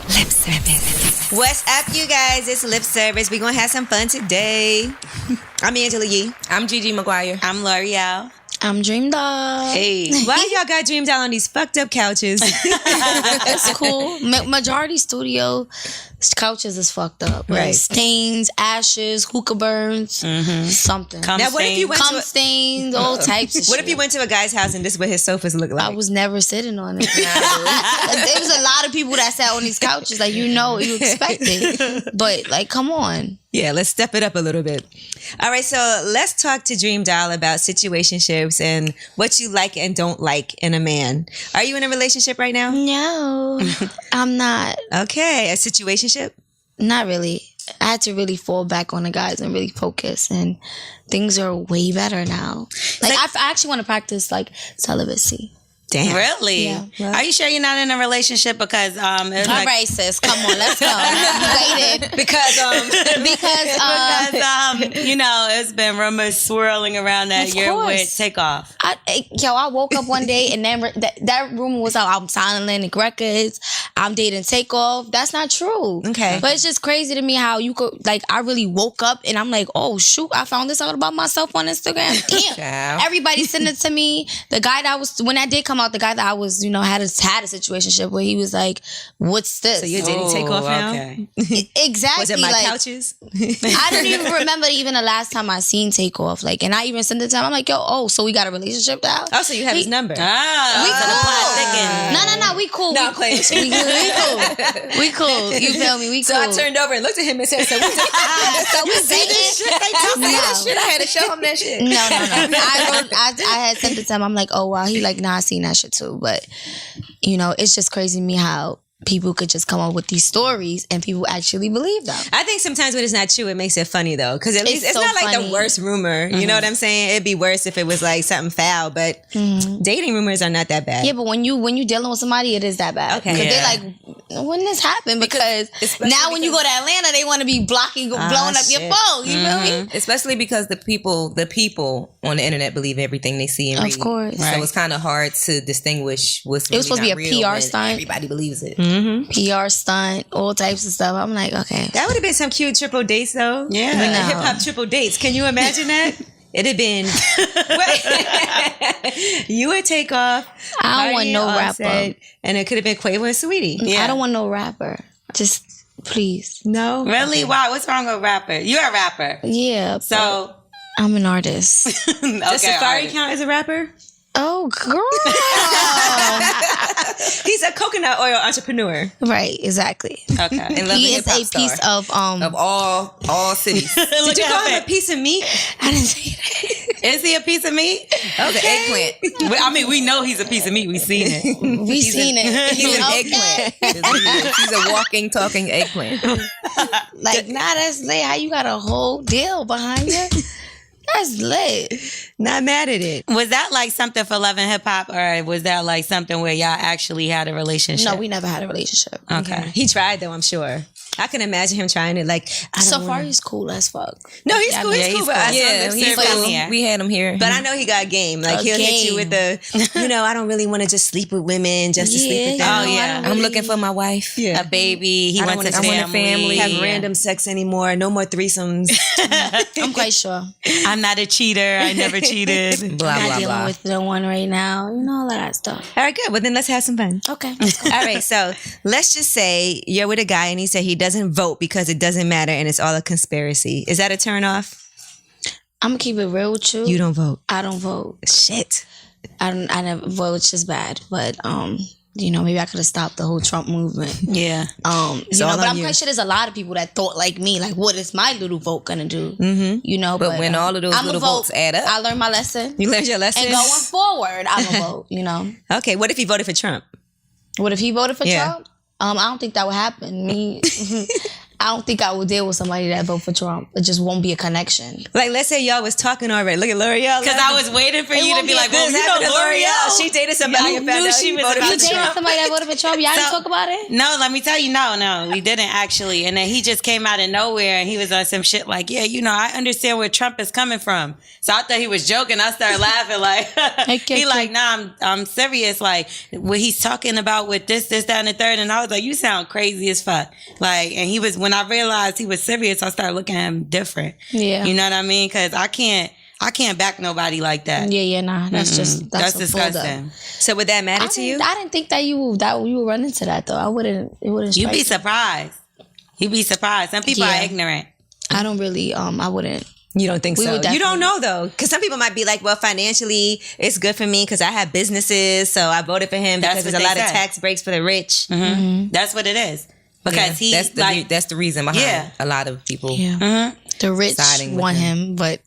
Lip service. What's up, you guys? It's Lip Service. We're going to have some fun today. I'm Angela Yee. I'm Gigi McGuire. I'm L'Oreal. I'm Dreamdoll. Hey. Why y'all got Dreamdoll on these fucked up couches? It's cool. Majority studio couches is fucked up. Right. Stains, ashes, hookah burns, something. Now, what if you went Cum to stains, all types of shit. What if you went to a guy's house and this is what his sofas look like? I was never sitting on it. There was a lot of people that sat on these couches. Like, you expect it. But, like, come on. Yeah, let's step it up a little bit. All right, so let's talk to Dreamdoll about situationships and what you like and don't like in a man. Are you in a relationship right now? No, I'm not. Okay, a situationship? Not really. I had to really fall back on the guys and really focus, and things are way better now. Like I actually want to practice like celibacy. Damn. Really? Yeah. Are you sure you're not in a relationship? Because All right, sis. Come on, let's go. Waited. Because it's been rumors swirling around that Of you're course. with Takeoff. I woke up one day and then that rumor was out. I'm signing Atlantic Records. I'm dating Takeoff. That's not true. Okay. But it's just crazy to me how you could, like, I really woke up and I'm like, oh, shoot, I found this out about myself on Instagram. Damn. Child. Everybody sent it to me. The guy that was, when that did come out, the guy that I was, had a situationship where he was like, what's this? So you're dating Takeoff now? Okay. Exactly. Was it my like, couches? I don't even remember even the last time I seen Takeoff. Like, and I even sent it to him. I'm like, so we got a relationship now? Oh, so you have his number. We Ah, cool. No, we cool. No, we I'm playing. We cool. You feel me? We cool. So I turned over and looked at him and said, so we see this shit? They do see this shit? I had to show him that shit. No. I had sent it to him. I'm like, oh, wow. He like, nah, I seen that shit too. But, it's just crazy to me how people could just come up with these stories and people actually believe them. I think sometimes when it's not true, it makes it funny though. Because at least it's so not like funny. the worst rumor. You know what I'm saying? It'd be worse if it was like something foul. But dating rumors are not that bad. Yeah, but when you dealing with somebody, it is that bad. Okay. Because Yeah. they're like, when this happened? Because now when you go to Atlanta, they want to be blowing up your shit. phone. You feel me? Especially because the people on the internet believe everything they see and read. Of course. So it's kind of hard to distinguish what's really was supposed to not be a real PR when stunt. Everybody believes it. PR stunt, all types of stuff. I'm like, okay. That would have been some cute triple dates though. Yeah. Like No. hip hop triple dates. Can you imagine that? It'd have been you would take off. I don't want Cardi no and rapper. Offset, and it could have been Quavo and Sweetie. Yeah. I don't want no rapper. Just please. No, Really? Why? What's wrong with rapper? You're a rapper. Yeah. So, I'm an artist. okay, Does Safari artist. count as a rapper? Oh, girl. He's a coconut oil entrepreneur. Right, exactly. Okay. And love He a is hip-hop a piece star of of all cities. Did you call him a piece of meat? I didn't say that. Is he a piece of meat? He's an eggplant. I mean, we know he's a piece of meat. We've seen it. We seen it. He's an Okay. eggplant. He's a walking, talking eggplant. Like, that's lit. How you got a whole deal behind you? That's lit. Not mad at it. Was that like something for Love and Hip Hop, or was that like something where y'all actually had a relationship? No, we never had a relationship. Okay. He tried though, I'm sure. I can imagine him trying it. Like, I don't wanna- Safari's cool as fuck. No, he's Yeah, cool. yeah, He's cool. he's But cool. I saw Yeah, him he's service. cool. here. We had him here. But I know he got game. Like, he'll hit you with the, I don't really want to just sleep with women just to sleep with them. Oh, yeah. I'm looking for my wife. Yeah. A baby. He I wants don't a wanna- I family. want a family. Have Yeah. random sex anymore. No more threesomes. I'm quite sure. I'm not a cheater. I never cheated. Blah, I'm not blah, dealing blah. with the one right now. All of that stuff. All right, good. Well, then let's have some fun. Okay, let's go. All right, so let's just say you're with a guy and he said he doesn't vote because it doesn't matter and it's all a conspiracy. Is that a turn off? I'm gonna keep it real with you. You don't vote. I don't vote. Shit. I never vote, which is bad. But maybe I could have stopped the whole Trump movement. Yeah. all but on I'm you. quite sure there's a lot of people that thought like me, like, what is my little vote gonna do? Mm-hmm. But when all of those I'ma little vote. votes add up. I learned my lesson. You learned your lesson? And going forward, I'm gonna vote, Okay, what if he voted for Trump? What if he voted for Yeah. Trump? I don't think that would happen. Me, I don't think I would deal with somebody that vote for Trump. It just won't be a connection. Like, let's say y'all was talking already. Look at L'Oreal. Because I was waiting for you to be like, well, this you know happened to L'Oreal. She dated somebody and found knew out she he was voted about for You dated Trump. somebody that voted for Trump? Y'all didn't So- talk about it? No, let me tell you, no, we didn't actually. And then he just came out of nowhere and he was on some shit like, yeah, you know, I understand where Trump is coming from. So I thought he was joking. I started laughing like, he like, nah, I'm serious. Like, what he's talking about with this, that, and the third. And I was like, you sound crazy as fuck. Like, and he was, when I realized he was serious, I started looking at him different. Yeah. You know what I mean? Because I can't back nobody like that. Yeah, nah. That's just That's a full disgusting. So would that matter to you? I didn't think that you would run into that though. It wouldn't You'd strike be me. surprised. You'd be surprised. Some people Yeah. are ignorant. I don't really I wouldn't. You don't think We so? would You don't definitely- know though, because some people might be like, "Well, financially, it's good for me because I have businesses, so I voted for him That's because there's what a lot they of say. tax breaks for the rich." That's what it is. Because he that's the reason behind a lot of people. Yeah. The rich Siding with want him. him, but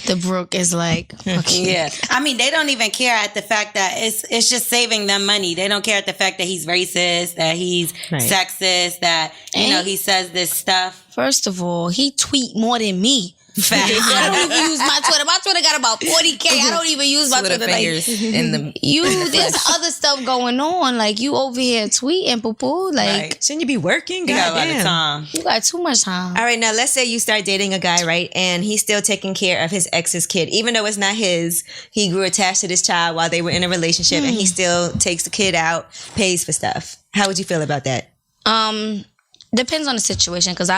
the broke is like, okay. Yeah, I mean, they don't even care at the fact that it's just saving them money. They don't care at the fact that he's racist, that he's Right. sexist, that he says this stuff. First of all, he tweet more than me. I don't even use my Twitter. My Twitter got about 40K. I don't even use my Twitter Twitter. fingers in the There's other stuff going on. Like, you over here tweeting, poo-poo. Like, Right. Shouldn't you be working? He got a lot of Goddamn. time. you got too much time. All right, now let's say you start dating a guy, right? And he's still taking care of his ex's kid. Even though it's not his, he grew attached to this child while they were in a relationship and he still takes the kid out, pays for stuff. How would you feel about that? Depends on the situation, because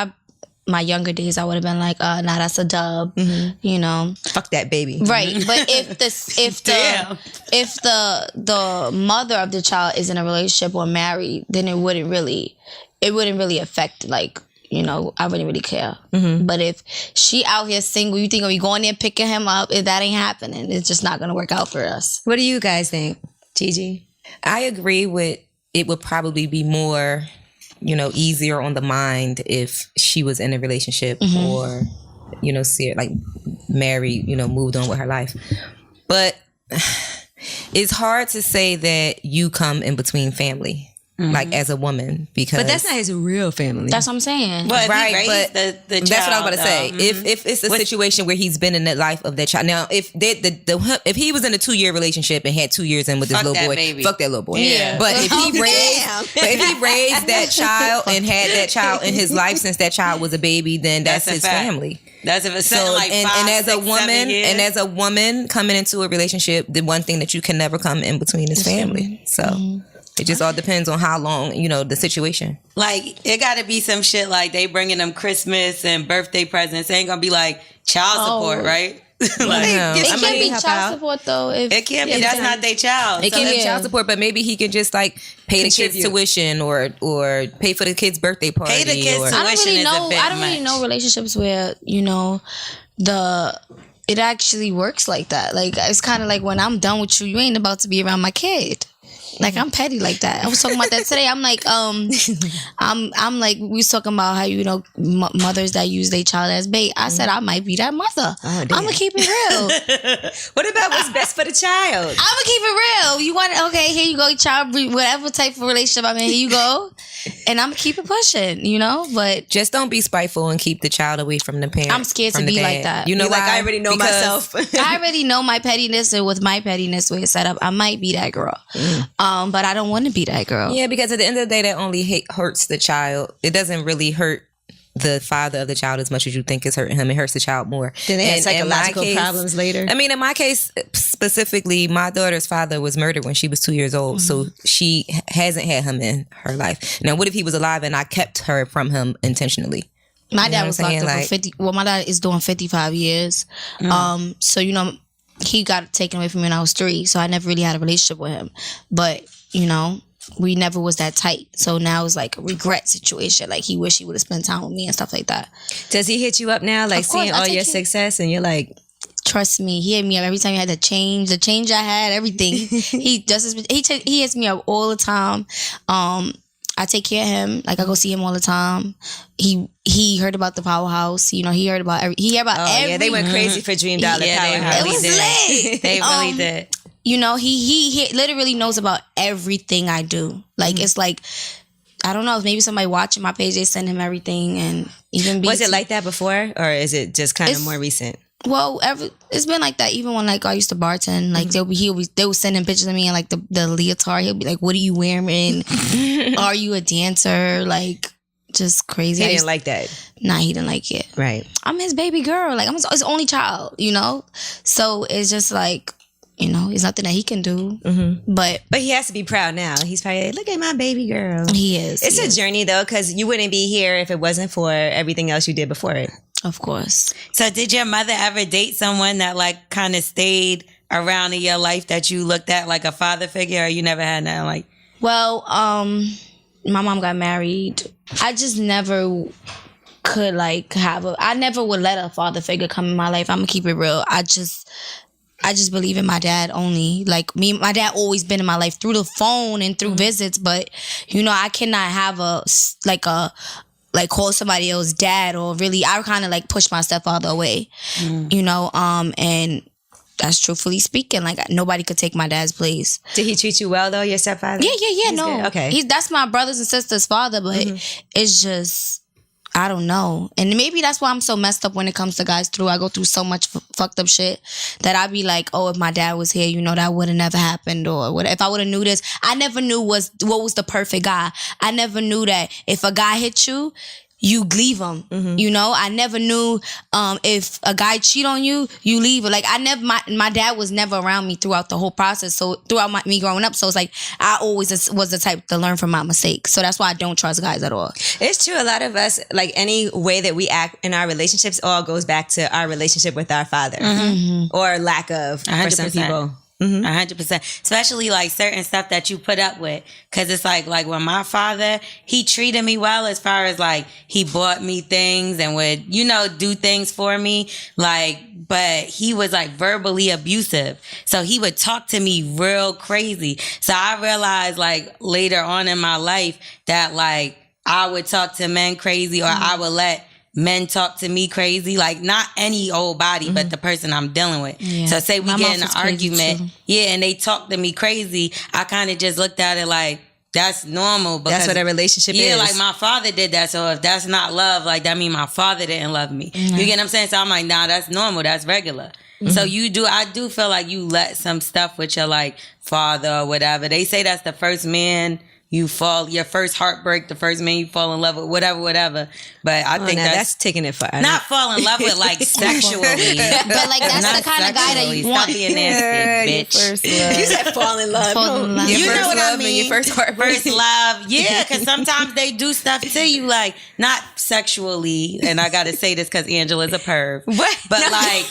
my younger days, I would have been like, nah, that's a dub, you know. Fuck that baby. Right, but if the mother of the child is in a relationship or married, then it wouldn't really affect, like, you know, I wouldn't really care. But if she out here single, you think, are we going there picking him up? If that ain't happening, it's just not gonna work out for us. What do you guys think, Gigi? I agree with it would probably be more, easier on the mind if she was in a relationship or, like married, moved on with her life. But it's hard to say that you come in between family, like as a woman, because. But that's not his real family. That's what I'm saying. But Right, right, but the child, that's what I was about to say. though. If it's a situation where he's been in the life of that child. Now, if if he was in a 2-year relationship and had 2 years in with this Fuck little that boy, baby. fuck that little boy. Yeah. But if he Damn. raised that child and had that child in his life since that child was a baby, then that's That's a his fact. family. That's if it's So something like and 5, as 6, a 7 woman years. and as a woman coming into a relationship, the one thing that you can never come in between is family. So it just all depends on how long, the situation. Like, it got to be some shit like they bringing them Christmas and birthday presents. It ain't gonna be like child support, right? like, No. It I can't mean, be child support though. If it can't be. That's not their child. It So can be yeah. child support, but maybe he can just like pay the kids' Contribute. tuition or pay for the kids' birthday party. Pay the kids' or, tuition. I don't really is a know. bit I don't really much. know relationships where it actually works like that. Like, it's kind of like, when I'm done with you, you ain't about to be around my kid. Like, I'm petty like that. I was talking about that today. I'm like, I'm like, we was talking about how, mothers that use their child as bait. I said, I might be that mother. I'm damn. gonna keep it real. What about what's best for the child? I'm gonna keep it real. You want, okay, here you go, child, whatever type of relationship I'm in, here you go. And I'm gonna keep it pushing, but just don't be spiteful and keep the child away from the parent. I'm scared to from the be dad. like that. You know Be like, why? I already know Because myself. I already know my pettiness, and with my pettiness way it's set up, I might be that girl. But I don't want to be that girl. Yeah, because at the end of the day, that only hurts the child. It doesn't really hurt the father of the child as much as you think it's hurting him. It hurts the child more. Then they have And in my psychological case- problems later. I mean, in my case specifically, my daughter's father was murdered when she was 2 years old. So she hasn't had him in her life. Now, what if he was alive and I kept her from him intentionally? My know dad what was I'm locked saying? up for Like- 50. Well, my dad is doing 55 years. So he got taken away from me when I was 3. So I never really had a relationship with him. But we never was that tight. So now it's like a regret situation. Like, he wish he would have spent time with me and stuff like that. Does he hit you up now, like Of course, seeing I all take your it. success, and you're like, Trust me, he hit me up every time he had the change I had, everything. He hits me up all the time. I take care of him. Like, I go see him all the time. He heard about the Powerhouse. He heard about every. He heard about oh every. yeah, they went crazy for Dreamdoll at Yeah, they Powerhouse. It really was did. lit. They really did. He literally knows about everything I do. Like, it's like, I don't know, maybe somebody watching my page, they send him everything, and even Was it like that before, or is it just kind of more recent? Well, it's been like that even when like I used to bartend. Like they would send him pictures of me and like the leotard. He'll be like, "What are you wearing? Are you a dancer?" Like just crazy. He didn't like that. Nah, he didn't like it. Right. I'm his baby girl. Like I'm his only child. You know, so it's just like. You know, it's nothing that he can do. Mm-hmm. But he has to be proud now. He's probably like, look at my baby girl. He is. It's a journey, though, because you wouldn't be here if it wasn't for everything else you did before it. Of course. So did your mother ever date someone that like kind of stayed around in your life that you looked at like a father figure, or you never had that? Like, well, my mom got married. I just never could like I never would let a father figure come in my life. I'm gonna keep it real. I just believe in my dad only. Like my dad always been in my life through the phone and through visits, but you know, I cannot have call somebody else dad, or really, I kind of like push my stepfather away, you know, and that's truthfully speaking, like nobody could take my dad's place. Did he treat you well though, your stepfather? Yeah, He's no. good. Okay. That's my brothers and sisters' father, but it's just, I don't know. And maybe that's why I'm so messed up when it comes to guys through. I go through so much fucked up shit that I be like, oh, if my dad was here, you know, that would have never happened. Or what if I would have knew this. I never knew what was the perfect guy. I never knew that if a guy hit you, you leave him. You know, I never knew if a guy cheat on you, you leave it. Like my dad was never around me throughout the whole process. So throughout me growing up, so it's like I always was the type to learn from my mistakes. So that's why I don't trust guys at all. It's true. A lot of us, like any way that we act in our relationships, all goes back to our relationship with our father or lack of 100%. for some people. 100%. Especially like certain stuff that you put up with. Cause it's like when my father, he treated me well as far as like he bought me things and would, you know, do things for me. Like, but he was like verbally abusive. So he would talk to me real crazy. So I realized like later on in my life that like I would talk to men crazy, or I would let men talk to me crazy, like not any old body, but the person I'm dealing with. Yeah. So say we get in an argument, and they talk to me crazy, I kind of just looked at it like, that's normal. Because, that's what a relationship is. Yeah, like my father did that. So if that's not love, like that means my father didn't love me. You get what I'm saying? So I'm like, nah, that's normal. That's regular. So I do feel like you let some stuff with your like father or whatever. They say that's the first man you fall, your first heartbreak, the first man you fall in love with, whatever. But I think that's taking it far. Not fall in love with like sexually. But like that's the kind of guy that you want. Stop being nasty, bitch. You said fall in love. You know what I mean? Your first heartbreak. First love. Yeah, because sometimes they do stuff to you, like not sexually. And I got to say this because Angela's a perv. What? But like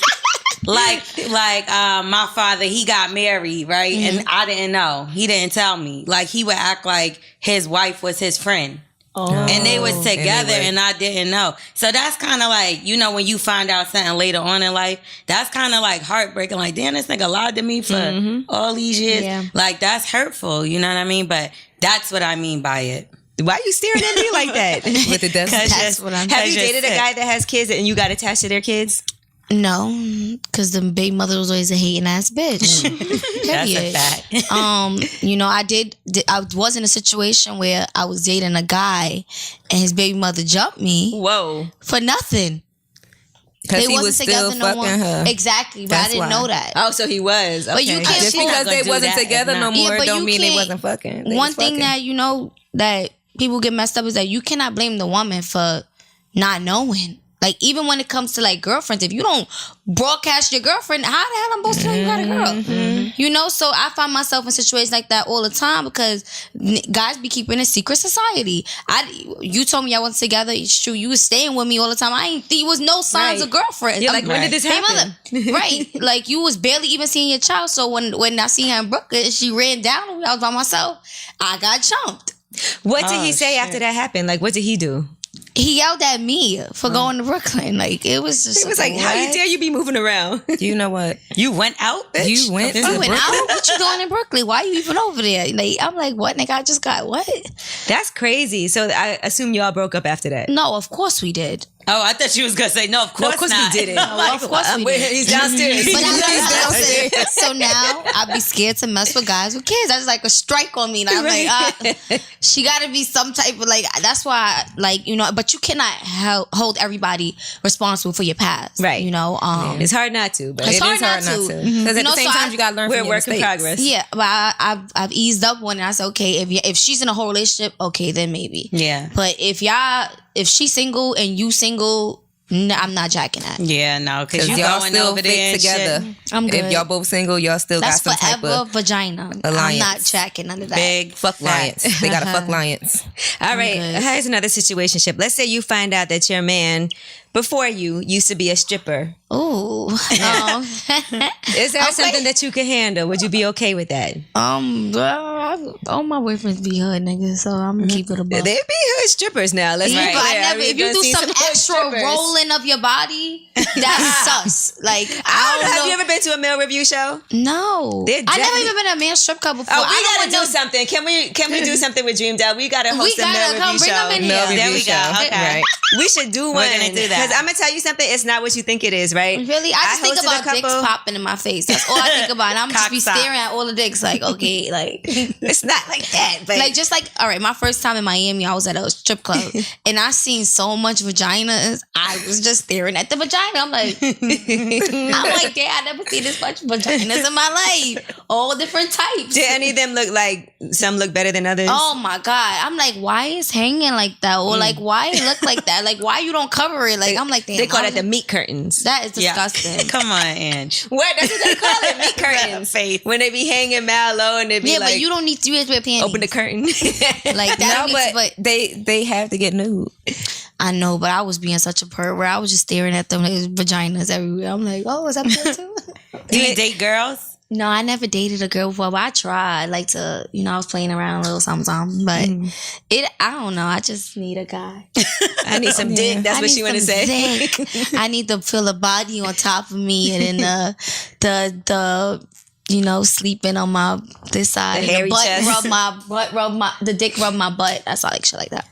my father, he got married, right? And I didn't know. He didn't tell me. Like he would act like his wife was his friend. And they was together and I didn't know. So that's kind of like, you know, when you find out something later on in life, that's kind of like heartbreaking. Like, damn, this nigga lied to me for all these years. Yeah. Like, that's hurtful. You know what I mean? But that's what I mean by it. Why are you staring at me like that? With the That's what I'm. Have you dated a guy that has kids and you got attached to their kids? No, because the baby mother was always a hating ass bitch. That's a fact. You know, I was in a situation where I was dating a guy and his baby mother jumped me. Whoa. For nothing. Because he was still fucking her. Exactly, but I didn't know that. Oh, so he was. Okay. But you can't just because they wasn't together no more don't mean they wasn't fucking. One thing that, you know, that people get messed up is that you cannot blame the woman for not knowing. Like, even when it comes to, like, girlfriends, if you don't broadcast your girlfriend, how the hell I'm supposed to know you got a girl? You know, so I find myself in situations like that all the time because guys be keeping a secret society. You told me I wasn't together. It's true. You was staying with me all the time. There was no signs of girlfriend. You're like, when did this happen? Right. Like, you was barely even seeing your child. So when I seen her in Brooklyn, she ran down on me. I was by myself. I got jumped. What did he say after that happened? Like, what did he do? He yelled at me for going to Brooklyn. Like, it was just... He was like, how you dare you be moving around? You know what? You went out, bitch? You went out? What you doing in Brooklyn? Why you even over there? Like, I'm like, what, nigga? I just got what? That's crazy. So I assume y'all broke up after that. No, of course we did. Oh, I thought she was gonna say no. Of course, not. we didn't. Of course we did. He's downstairs. But I like so now I be scared to mess with guys with kids. That's like a strike on me. And I'm like, she got to be some type of like. That's why, like, you know. But you cannot hold everybody responsible for your past, right? You know, it's hard not to, but it's it hard is not hard to. Because at the same time, you got to learn. We're from a work in progress. Yeah, but I've eased up on it. I said, okay, if she's in a whole relationship, okay, then maybe. Yeah. But if she's single and you single. No, I'm not jacking that. Yeah, no, because y'all still over there fit together. Shit. I'm good. If y'all both single, y'all still That's got some type forever of vagina. alliance. I'm not jacking none of that. Big fuck lions. They got to fuck lions. All right, good. here's another situationship. Let's say you find out that your man before you used to be a stripper. Ooh. Is that something that you can handle? Would you be okay with that? All my boyfriends be hood niggas, so I'm gonna keep it above. They be hood strippers now. Let's be But clear. if you do some extra rolling of your body, that's sus. Like I don't know. Have you ever been to a male review show? No, They're I never definitely- even been to a man's strip club before. Oh, we I gotta do something. Can we do something with Dreamdoll? We gotta host a male come review bring show. them in Male here. There review we go. show. Okay. Right. We should do one. We're gonna do that. Because I'm gonna tell you something. It's not what you think it is, right? Really, I just think hosted a about dicks couple- popping in my face. That's all I think about. And I'm just be Cock sock. staring at all the dicks, like okay, like. It's not like that, but Like just like all right, my first time in Miami, I was at a strip club and I seen so much vaginas. I was just staring at the vagina. I'm like, damn, I never seen this much vaginas in my life. All different types. did any of them look like some look better than others? Oh my god! I'm like, why is hanging like that, or like why it look like that? Like why you don't cover it? Like I'm like, damn, they call it the meat curtains. that is disgusting. Come on, Ange. What? That's what they call it, meat curtains. Face. When they be hanging mad low and they be Yeah, like, but you don't need to wear panties. open the curtain. like that. No, but they have to get nude. I know, but I was being such a pervert. Where I was just staring at them vaginas everywhere. I'm like, oh, is that good too? Do you date girls? No, I never dated a girl before, but I tried. Like to, I was playing around a little something, but I don't know. I just need a guy. I need some dick. That's I what need she want to some say. dick. I need to feel a body on top of me, and then the sleeping on this side, The and hairy the butt chest. the dick rub my butt. That's all, like shit like that.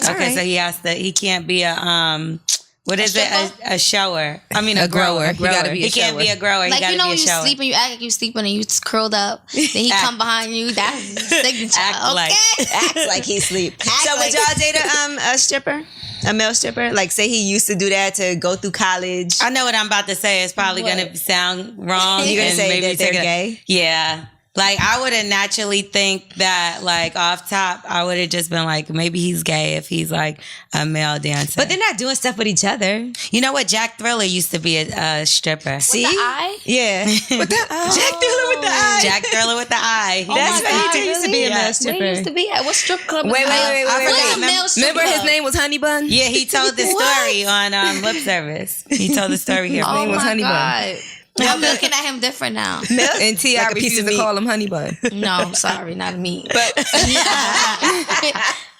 Okay, so he has to. He can't be a what is it? A shower. I mean, a grower. He gotta be a He can't shower. be a grower. He Like gotta be when a you shower. sleep and you act like you sleeping and you curled up, then he come behind you. That's signature. Act Okay. like- Acts like he sleep. So would like- y'all date a stripper? A male stripper? Like say he used to do that to go through college. I know what I'm about to say. It's probably What? going to sound wrong. You're gonna and say maybe that they're take a- gay? Yeah. Like, I would have naturally think that, like, off top, I would have just been like, maybe he's gay if he's, like, a male dancer. But they're not doing stuff with each other. You know what? Jack Thriller used to be a stripper. See? The eye? Yeah. With the Jack Thriller with the eye. Jack Thriller with the eye. That's my what God, he did. He used to be a really? male Where stripper. he used to be at? What strip club? Wait, is wait, that? wait, wait, What's wait. a male strip Remember his club? name was Honey Bun? Yeah, he told the story on Lip Service. He told the story here. Oh name was my Honey Bun. God. I'm looking at him different now. And T.I. Like a piece refused of to meat. call him Honey Bun. No, sorry, not me. But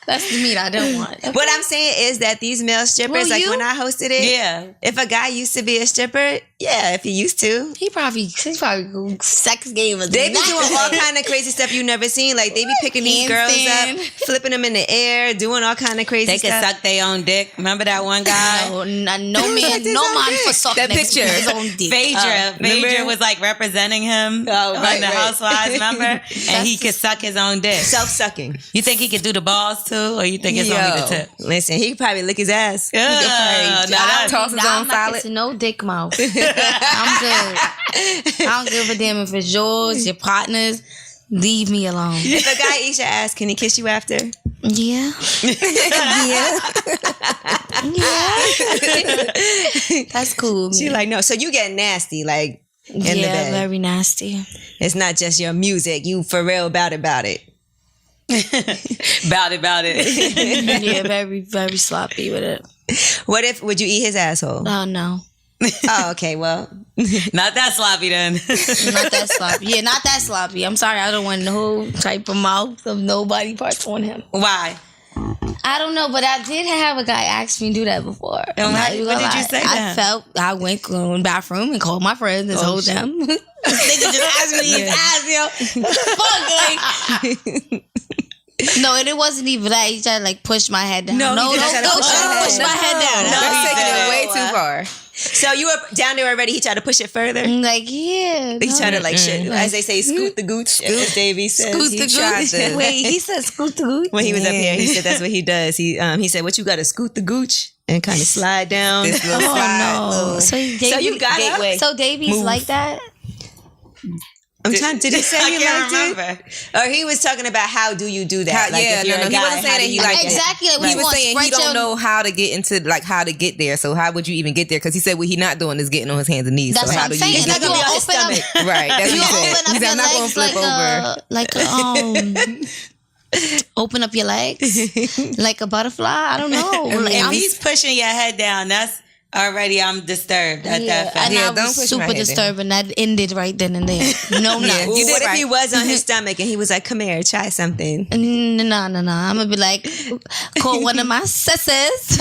That's the meat I don't want. what I'm saying is that these male strippers, Will like you? when I hosted it, Yeah. if a guy used to be a stripper, yeah, if he used to. He's probably sex game. They be doing all kind of crazy stuff you never seen. Like they be picking these girls Handstand. up, flipping them in the air, doing all kind of crazy They could stuff. suck their own dick. Remember that one guy? No man, no man for sucking That picture. his own dick. Phaedra. remember? Phaedra was like representing him Oh, on right, the right. Housewives, remember? And he could suck his own dick. Self-sucking. You think he could do the balls too? Or you think it's only the tip? Listen, he could probably lick his ass. Yeah, Toss his own I'm not salad. kissing no dick mouth. I'm good. I don't give a damn if it's yours, your partner's. Leave me alone. If a guy eats your ass, can he kiss you after? Yeah. Yeah. That's cool. She like, no. So you get nasty, like in the yeah, bed. very nasty. It's not just your music. You for real about it. About it. Yeah, very, very sloppy with it. What if, would you eat his asshole? Oh, no. Oh, okay. Well, Not that sloppy then. Not that sloppy. Yeah, not that sloppy. I'm sorry. I don't want no type of mouth of nobody parts on him. Why? I don't know, but I did have a guy ask me to do that before. And I'm what not even did gonna you lie. say to him? I went to the bathroom and called my friends and told them. Nigga just asked me his ass, yo. What the fuck? Like, No, and it wasn't even that. He tried to like push my head down. No, No, he don't didn't try to push my head down. No, That's he taking it didn't. way too far. So you were down there already. He tried to push it further. I'm like, yeah. He no. tried to like shit, as they say, scoot the gooch. As Davey says, Scoot he the tried gooch. to. Wait, he said scoot the gooch. When he was up here, he said that's what he does. He said, "What you got to scoot the gooch and kind of slide down." This little Oh slide, no! little- So you got gateway. So Davies Move. like that? I'm trying. Did he say I he can't liked remember. it? Or he was talking about how do you do that? How- yeah, if you're no, a he guy, wasn't saying how that do he you liked do it. that? Exactly. Like, He was saying he don't know how to get into like how to get there. So how would you even get there? Because he said what he not doing is getting on his hands and knees. That's so what how I'm do saying. you? It's not You gonna be on gonna his open up- stomach. Right. That's You what he open said. up He said, your I'm not gonna legs flip over. open up your legs like a butterfly. I don't know. Like, If I'm, he's pushing your head down, that's already I'm disturbed at that fact. and Yeah, I don't was push my super head down. disturbed, and that ended right then and there. No, no. Yeah, you did What if right. he was on his stomach and he was like, "Come here, try something." No. I'm gonna be like, call one of my sisters,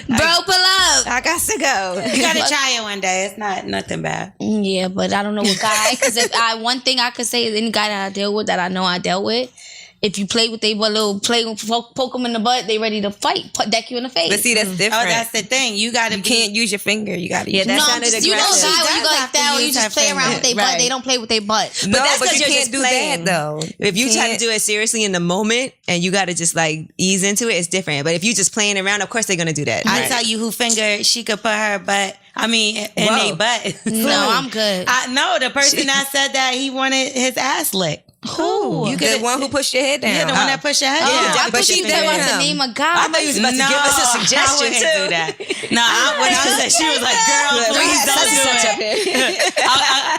bro, pull up. I got to go. You gotta try it one day. It's not nothing bad. Yeah, but I don't know what guy. Because one thing I could say is any guy that I deal with that I know I dealt with. If you play with they little poke them in the butt, they ready to fight, deck you in the face. But see, that's Oh, different. that's the thing. You gotta You be. can't use your finger. You gotta use that no, sounded just, you know, aggressive. guy when you go She does like have to that, or you use just her play around with their finger. butt. Right. They don't play with their butt. No, that's but 'cause you you're can't just do playing. that though. If you try to can't- do it seriously in the moment and you got to just like ease into it, it's different. But if you just playing around, of course they're gonna do that. I tell you who finger she could put her butt. I mean, in Whoa. their butt. No, I'm good. I know the person that said that he wanted his ass licked. Who? You the could one who pushed your head down. Yeah, the one that pushed your head. Yeah, down. that but pushed she your did finger want down. The him. name of I God. thought you was about to give us a suggestion I wouldn't too. do that. No, when I said she was like, "Girl, please don't do it."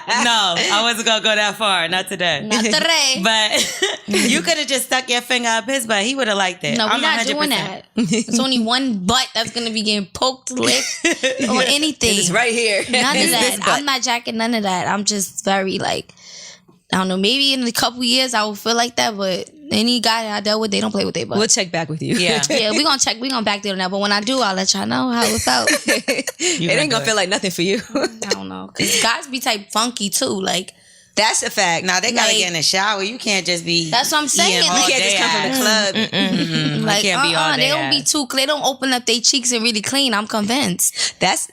I wasn't gonna go that far. Not today. Not today. But you could have just stuck your finger up his butt. He would have liked it. No, we're I'm not 100%. doing that. There's only one butt that's gonna be getting poked, licked, or anything. It's right here. None of It's this that. butt. I'm not jacking none of that. I'm just very like, I don't know. Maybe in a couple years I will feel like that, but any guy that I dealt with, they don't play with their butt. We'll check back with you. Yeah. Yeah, we're gonna check. We're gonna back there on that. But when I do, I'll let y'all know how it felt. It ain't gonna feel like nothing for you. I don't know. Cause guys be type funky too. Like That's a fact. Now they gotta Like- get in the shower. You can't just be. That's what I'm saying. eating You all You can't just day come from the ass. club. like can't be all they day don't be ass. too. They don't open up their cheeks and really clean. I'm convinced. That's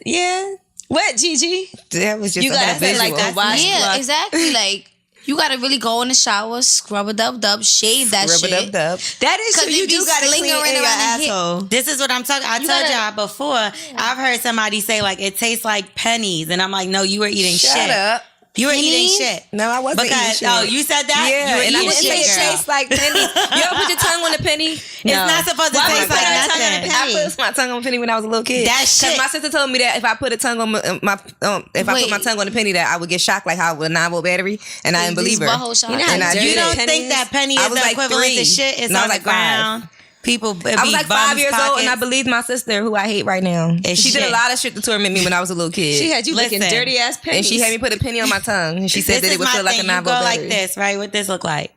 What, Gigi? That was just You a gotta whole feel like visual. that. Wash Yeah, block. exactly. Like you gotta really go in the shower, scrub a dub, shave that Rub it shit. up, dub. That is 'Cause true. it You be do gotta clean slingering in your around the hip. asshole. This is what I'm talking. I told gotta- y'all before. I've heard somebody say like it tastes like pennies, and I'm like, no, you were eating Shut shit. up. You were eating Pennies? shit. No, I wasn't Because eating shit. you said that. Yeah, you were and I eating didn't say shit, it girl. tastes like pennies. You ever put your tongue on a penny? It's not supposed to Why would taste you like put your tongue on a nothing. penny? I put my tongue on a penny when I was a little kid. That shit. Because my sister told me that if I put a tongue on my if I put my Wait. tongue on a penny, that I would get shocked like how with a 9-volt battery, and I didn't believe her. Butthole shot. You know how And I dirty did You don't it. think that penny I is was the like equivalent 3. to shit? It's No, I on was the like 5. ground. People, I was like 5 years old, and I believed my sister, who I hate right now. It's She did shit. a lot of shit to torment me when I was a little kid. She had you looking Listen. dirty ass pennies. and she had me put a penny on my tongue, and she said that it would feel like a 9-volt You go battery. like this, right? What this look like?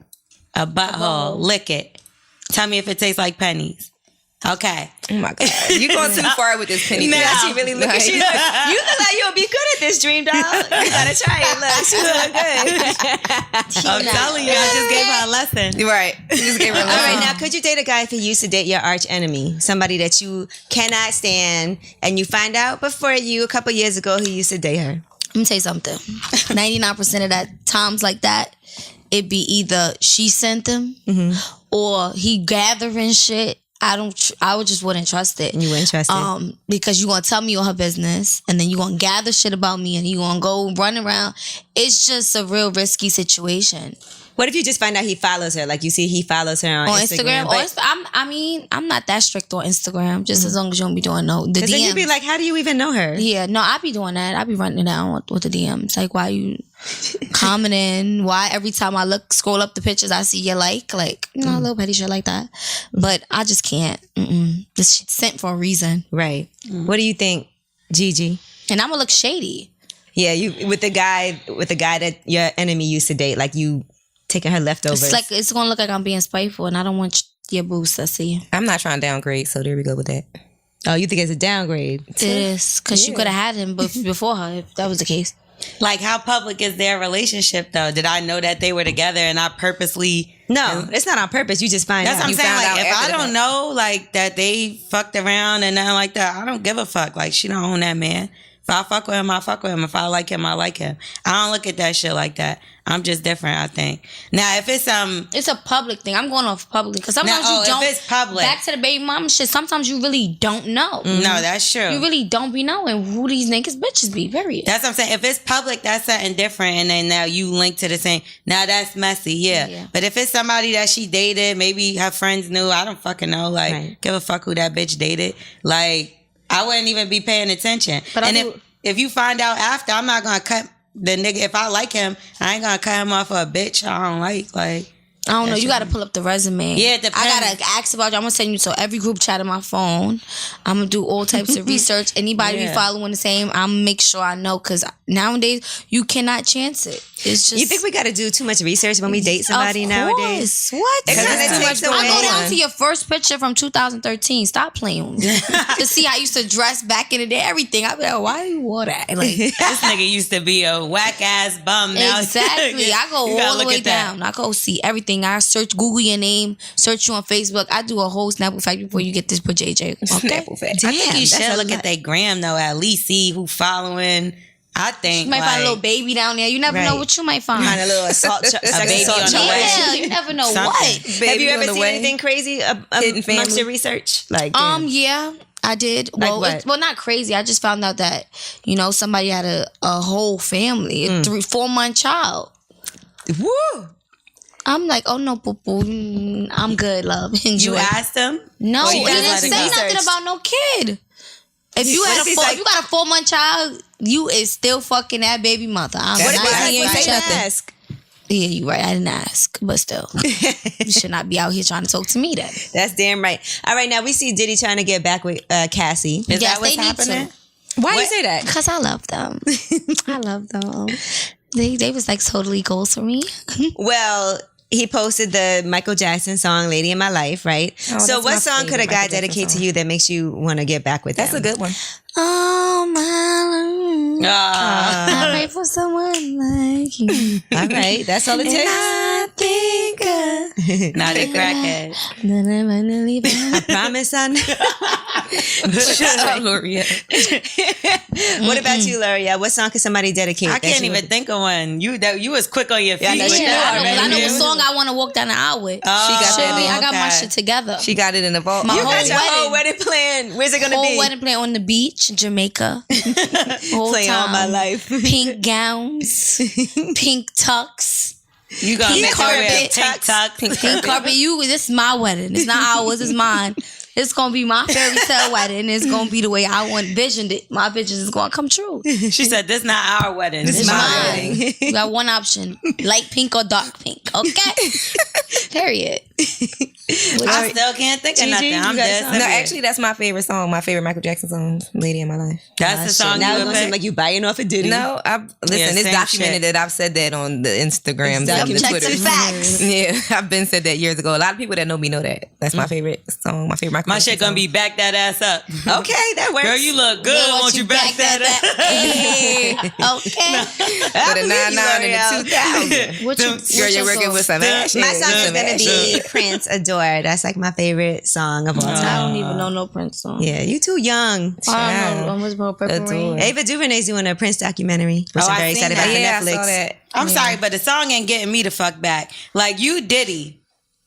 A butthole. Lick it. Tell me if it tastes like pennies. Okay. Oh my god, you going too far with this penny. Now, thing. She really looking. She look. You look like you'll be good at this, Dreamdoll. You gotta try it. Look, she look good. I'm telling you, I just gave her a lesson. Right. You just gave her a All right, lesson. now could you date a guy if he used to date your arch enemy, somebody that you cannot stand, and you find out before you a couple years ago he used to date her? Let me tell you something. 99% of that times like that, it be either she sent them or he gathering shit. I would just wouldn't trust it. You wouldn't trust it? Because you gonna tell me all her business and then you gonna gather shit about me and you gonna go run around. It's just a real risky situation. What if you just find out he follows her? Like you see he follows her on Instagram. I'm not that strict on Instagram. Just as long as you don't be doing the Because then DMs. you'd be like, how do you even know her? Yeah, no, I be doing that. I be running it down with the DMs. Like, why you commenting? Why every time I scroll up the pictures, I see your like, a little petty shit like that. But I just can't. This shit's sent for a reason. Right. What do you think, Gigi? And I'm gonna look shady. Yeah, you with the guy that your enemy used to date, like you taking her leftovers. It's gonna look like I'm being spiteful, and I don't want your boost to see. I'm not trying to downgrade, so there we go with that. Oh, you think it's a downgrade? It is because you could have had him before her if that was the case. Like, how public is their relationship, though? Did I know that they were together and I purposely... No, it's not on purpose. You just find That's out. what I'm saying. found Like, out if after I don't know, like, that they fucked around and nothing like that, I don't give a fuck. Like, she don't own that man. If I fuck with him, I fuck with him. If I like him, I like him. I don't look at that shit like that. I'm just different, I think. Now, if it's it's a public thing. I'm going off public because sometimes you don't. If it's public, back to the baby mama shit. Sometimes you really don't know. No, that's true. You really don't be knowing who these niggas bitches be. Period. That's what I'm saying. If it's public, that's something different. And then now you link to the same. Now that's messy, yeah. But if it's somebody that she dated, maybe her friends knew. I don't fucking know. Like, give a fuck who that bitch dated. Like, I wouldn't even be paying attention. But if you find out after, I'm not gonna cut the nigga. If I like him, I ain't gonna cut him off for a bitch I don't like. Like, I don't know. You got to pull up the resume. Yeah, it depends. I got to ask about you. I'm going to send you to every group chat on my phone. I'm going to do all types of research. Anybody be following the same, I'm going to make sure I know. Because nowadays, you cannot chance it. It's just... You think we got to do too much research when we date somebody nowadays? What? It kind of takes away. I go down to your first picture from 2013. Stop playing with me. To see how I used to dress back in the day, everything. I'd be like, why you wore that? Like, this nigga used to be a whack-ass bum. Now exactly. I go all the way down. I go see everything. I search, Google your name, search you on Facebook. I do a whole Snapple fact before you get this for JJ. Okay? Snapple fact. I think you should look at their gram, though, at least see who following. I think you might find a little baby down there. You never know what you might find. Find a little assault baby on the way. Yeah, you never know what. Have you ever seen anything crazy amongst your research? Like, yeah, I did. Like well, not crazy. I just found out that somebody had a whole family, a 4-month child. Woo! I'm like, oh no, boo boo, I'm good, love. Enjoy. You asked him? No, he didn't say nothing about no kid. If you if you got a 4-month child, you is still fucking that baby mother. What if he ain't say nothing? Ask? Yeah, you right. I didn't ask, but still, you should not be out here trying to talk to me. Then that's damn right. All right, now we see Diddy trying to get back with Cassie. Is that what's happening? Why you say that? Because I love them. I love them. They was like totally goals for me. Well, he posted the Michael Jackson song "Lady in My Life," right? Oh, so what song could a guy dedicate to you that makes you want to get back with him? That's a good one. Oh my love, I pray for someone like you. All right, that's all it takes. I think Not a crackhead. I promise I know. Shut up, Loria. What about you, Loria? What song could somebody dedicate? I can't even think of one. You was quick on your feet. I know what song I want to walk down the aisle with. She got that. I got my shit together. She got it in the vault. You got your whole wedding plan. Where's it gonna be? Whole wedding plan on the beach, Jamaica. Play all my life. Pink gowns, pink tux. You gonna make her wear pink tux, pink carpet. This is my wedding. It's not ours. It's mine. It's gonna be my fairy tale wedding. It's gonna be the way I envisioned it. My vision is gonna come true. She said, "This not our wedding. This is my wedding." You got one option: light pink or dark pink. Okay. Period. I still can't think of nothing. I'm just no. Actually, that's my favorite song. My favorite Michael Jackson song, "Lady in My Life." That's the song. Now you it's gonna seem like you buying off of Diddy. No, listen. It's documented that I've said that on the Instagram, and the Twitter. Facts. Yeah, I've been said that years ago. A lot of people that know me know that. That's my favorite song. My favorite Michael My Jackson shit gonna song. be back that ass up. Okay, that works. Girl, you look good. Won't you back that up? Hey, okay. For the 99 and the 2000. Girl, you're working with some action. My song is gonna be Prince "Adore." That's like my favorite song of all time. I don't even know no Prince song. Yeah, you too young. I don't know. What's about Purple Rain? Ava DuVernay's doing a Prince documentary, which I'm very excited about for Netflix. I saw that. I'm sorry, but the song ain't getting me the fuck back. Like you, Diddy,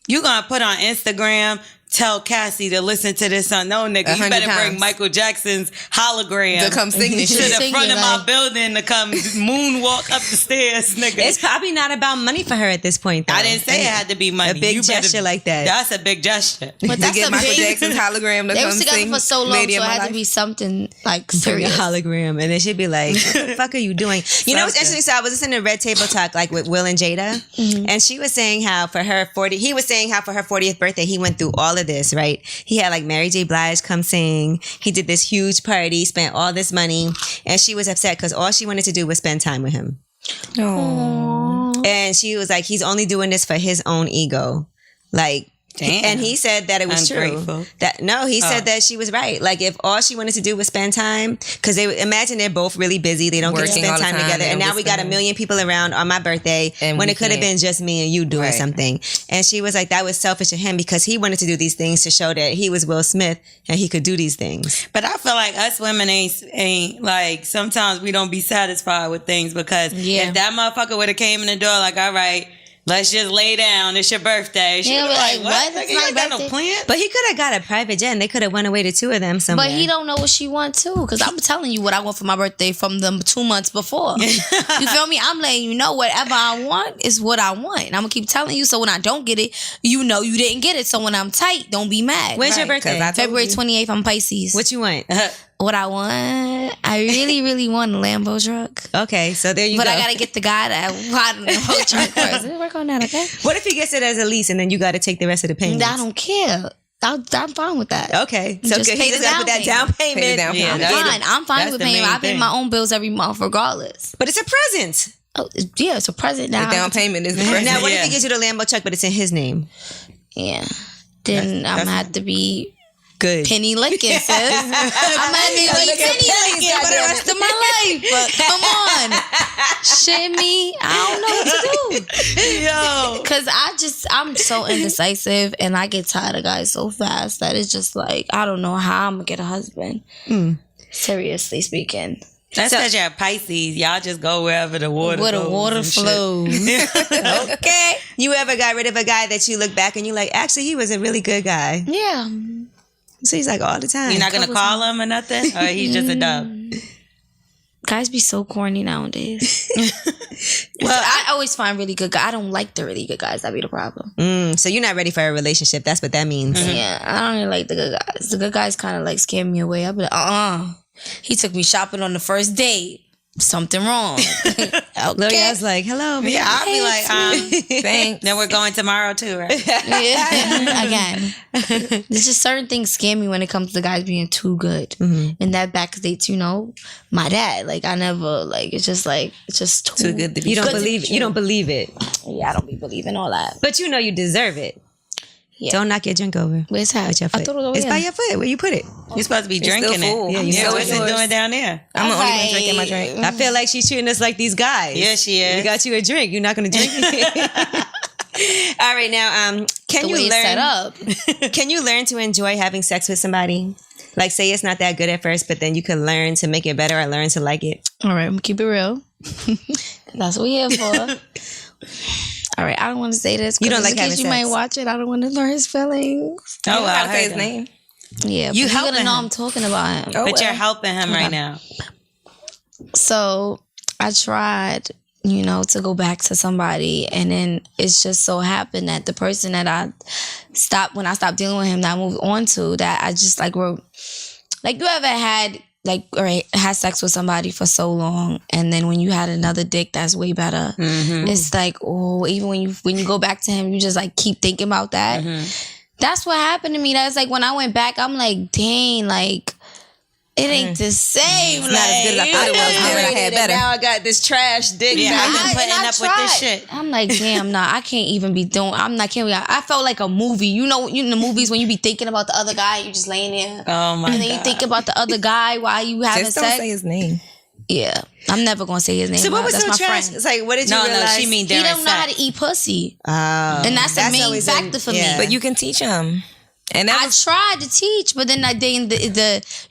you gonna put on Instagram, tell Cassie to listen to this song. No, nigga, you better bring Michael Jackson's hologram to come sing this shit to the front of my building to come moonwalk up the stairs, nigga. It's probably not about money for her at this point, though. I didn't say it had to be money. A big gesture like that. That's a big gesture. But that's to get Michael Jackson's hologram to they come was together sing for so long, so Lady it in My had Life. to be something like Bring a serious. hologram, and then she'd be like, "What the fuck are you doing?" You know what's interesting? So I was listening to Red Table Talk, like with Will and Jada, and she was saying how for her 40th birthday, he went through all of this, right? He had like Mary J. Blige come sing. He did this huge party, spent all this money, and she was upset because all she wanted to do was spend time with him. Aww. And she was like, he's only doing this for his own ego. Like, Damn. And he said that it was Ungrateful. true. He said that she was right. Like if all she wanted to do was spend time, because imagine they're both really busy, they don't get to Working spend all the time time, together, they and don't now get we got a spend- million people around on my birthday And when we it could have can't. been just me and you doing Right. something. And she was like, that was selfish of him because he wanted to do these things to show that he was Will Smith and he could do these things. But I feel like us women ain't like, sometimes we don't be satisfied with things because if that motherfucker would have came in the door like, all right, let's just lay down. It's your birthday. She He'll be be like, like, what? what? Nigga, It's you my ain't got no birthday. plan? But he could have got a private jet and they could have went away the two of them somewhere. But he don't know what she wants too, because I'm telling you what I want for my birthday from them 2 months before. You feel me? I'm letting you know whatever I want is what I want. And I'm gonna keep telling you. So when I don't get it, you know you didn't get it. So when I'm tight, don't be mad. When's your Right, 'cause birthday? I told February you. 28th, I'm Pisces. What you want? What I want? I really, really want a Lambo truck. Okay, so there you But go. I gotta get the guy that bought a Lambo truck first. Let's work on that, okay? What if he gets it as a lease and then you got to take the rest of the payments? I don't care. I'm fine with that. Okay, so Just good. pay He the just got to put that down down payment. Pay the down Yeah, payment. that's Fine. I'm fine that's with the paying. main I pay thing. my own bills every month regardless. But it's a present. Oh, yeah, it's a present now. The down payment is the present. Now, what if Yeah. he gives you the Lambo truck, but it's in his name? Yeah. Then I'm gonna have to be Good. penny licking, sis. I'm gonna have to be penny licking for the rest of my life. But come on. Shit me. I don't know what to do. Yo. Cause I'm so indecisive and I get tired of guys so fast that it's just like, I don't know how I'm gonna get a husband. Seriously speaking. That's because you're Pisces. Y'all just go wherever the water Where goes. the water and shit. flows. Okay. You ever got rid of a guy that you look back and you like, actually, he was a really good guy? Yeah. So he's like all the time. You're not going to call him or nothing? Or he's just a dub? Guys be so corny nowadays. Well, I always find really good guys. I don't like the really good guys. That be the problem. So you're not ready for a relationship. That's what that means. Yeah, I don't really like the good guys. The good guys kind of like scare me away. I'll be like, he took me shopping on the first date. Something wrong. L'Oreal's like, hello. Yeah, I'll be like, Thanks. then we're going tomorrow too, right? Yeah. Again, there's just certain things scare me when it comes to guys being too good. And that backdates, my dad. Like I never like. It's just Too good to be You don't true. believe it. You don't believe it. Yeah, I don't be believing all that. But you know you deserve it. Yeah. Don't knock your drink over. Where's that? With your foot. I thought it was over It's here. by your foot. Where you put it. You're supposed to be still drinking full. it. Yeah, Yeah, you still what's it yours. doing down there? I'm the only one Okay. drinking my drink. I feel like she's treating us like these guys. Yeah, she is. We got you a drink. You're not going to drink it. All right, now, can The you way it's set learn? up. Can you learn to enjoy having sex with somebody? Like, say it's not that good at first, but then you can learn to make it better or learn to like it. All right, I'm gonna keep it real. That's what we're here for. All right, I don't want to say this. You don't 'cause like in case having you sex. might watch it. I don't want to learn his feelings. Oh, I wow. gotta say his name. Yeah, You but helping gonna know him. I'm talking about him. Oh, But well. you're helping him right now. So I tried, to go back to somebody, and then it's just so happened that the person that when I stopped dealing with him, that I moved on to, that I just wrote, you ever had had sex with somebody for so long, and then when you had another dick that's way better, it's like, oh, even when you go back to him, you just keep thinking about that. That's what happened to me. That's when I went back, I'm like, dang, it ain't the same. Not as good as I thought it was. Then I had better. Now I got this trash dick. Yeah, back. I've been putting and I up with this shit. I'm like, damn, nah, I can't even be doing. I felt like a movie. You know, in the movies when you be thinking about the other guy, you just laying there, Oh, my and then God. you think about the other guy while you having Just don't sex. say his name. Yeah, I'm never gonna say his name. So what was That's so my trash? friend. It's like, what did you No, realize? she mean He during don't know how sex. to eat pussy, Oh. and that's the main always factor for me. yeah. But you can teach him. And that I was tried to teach, but then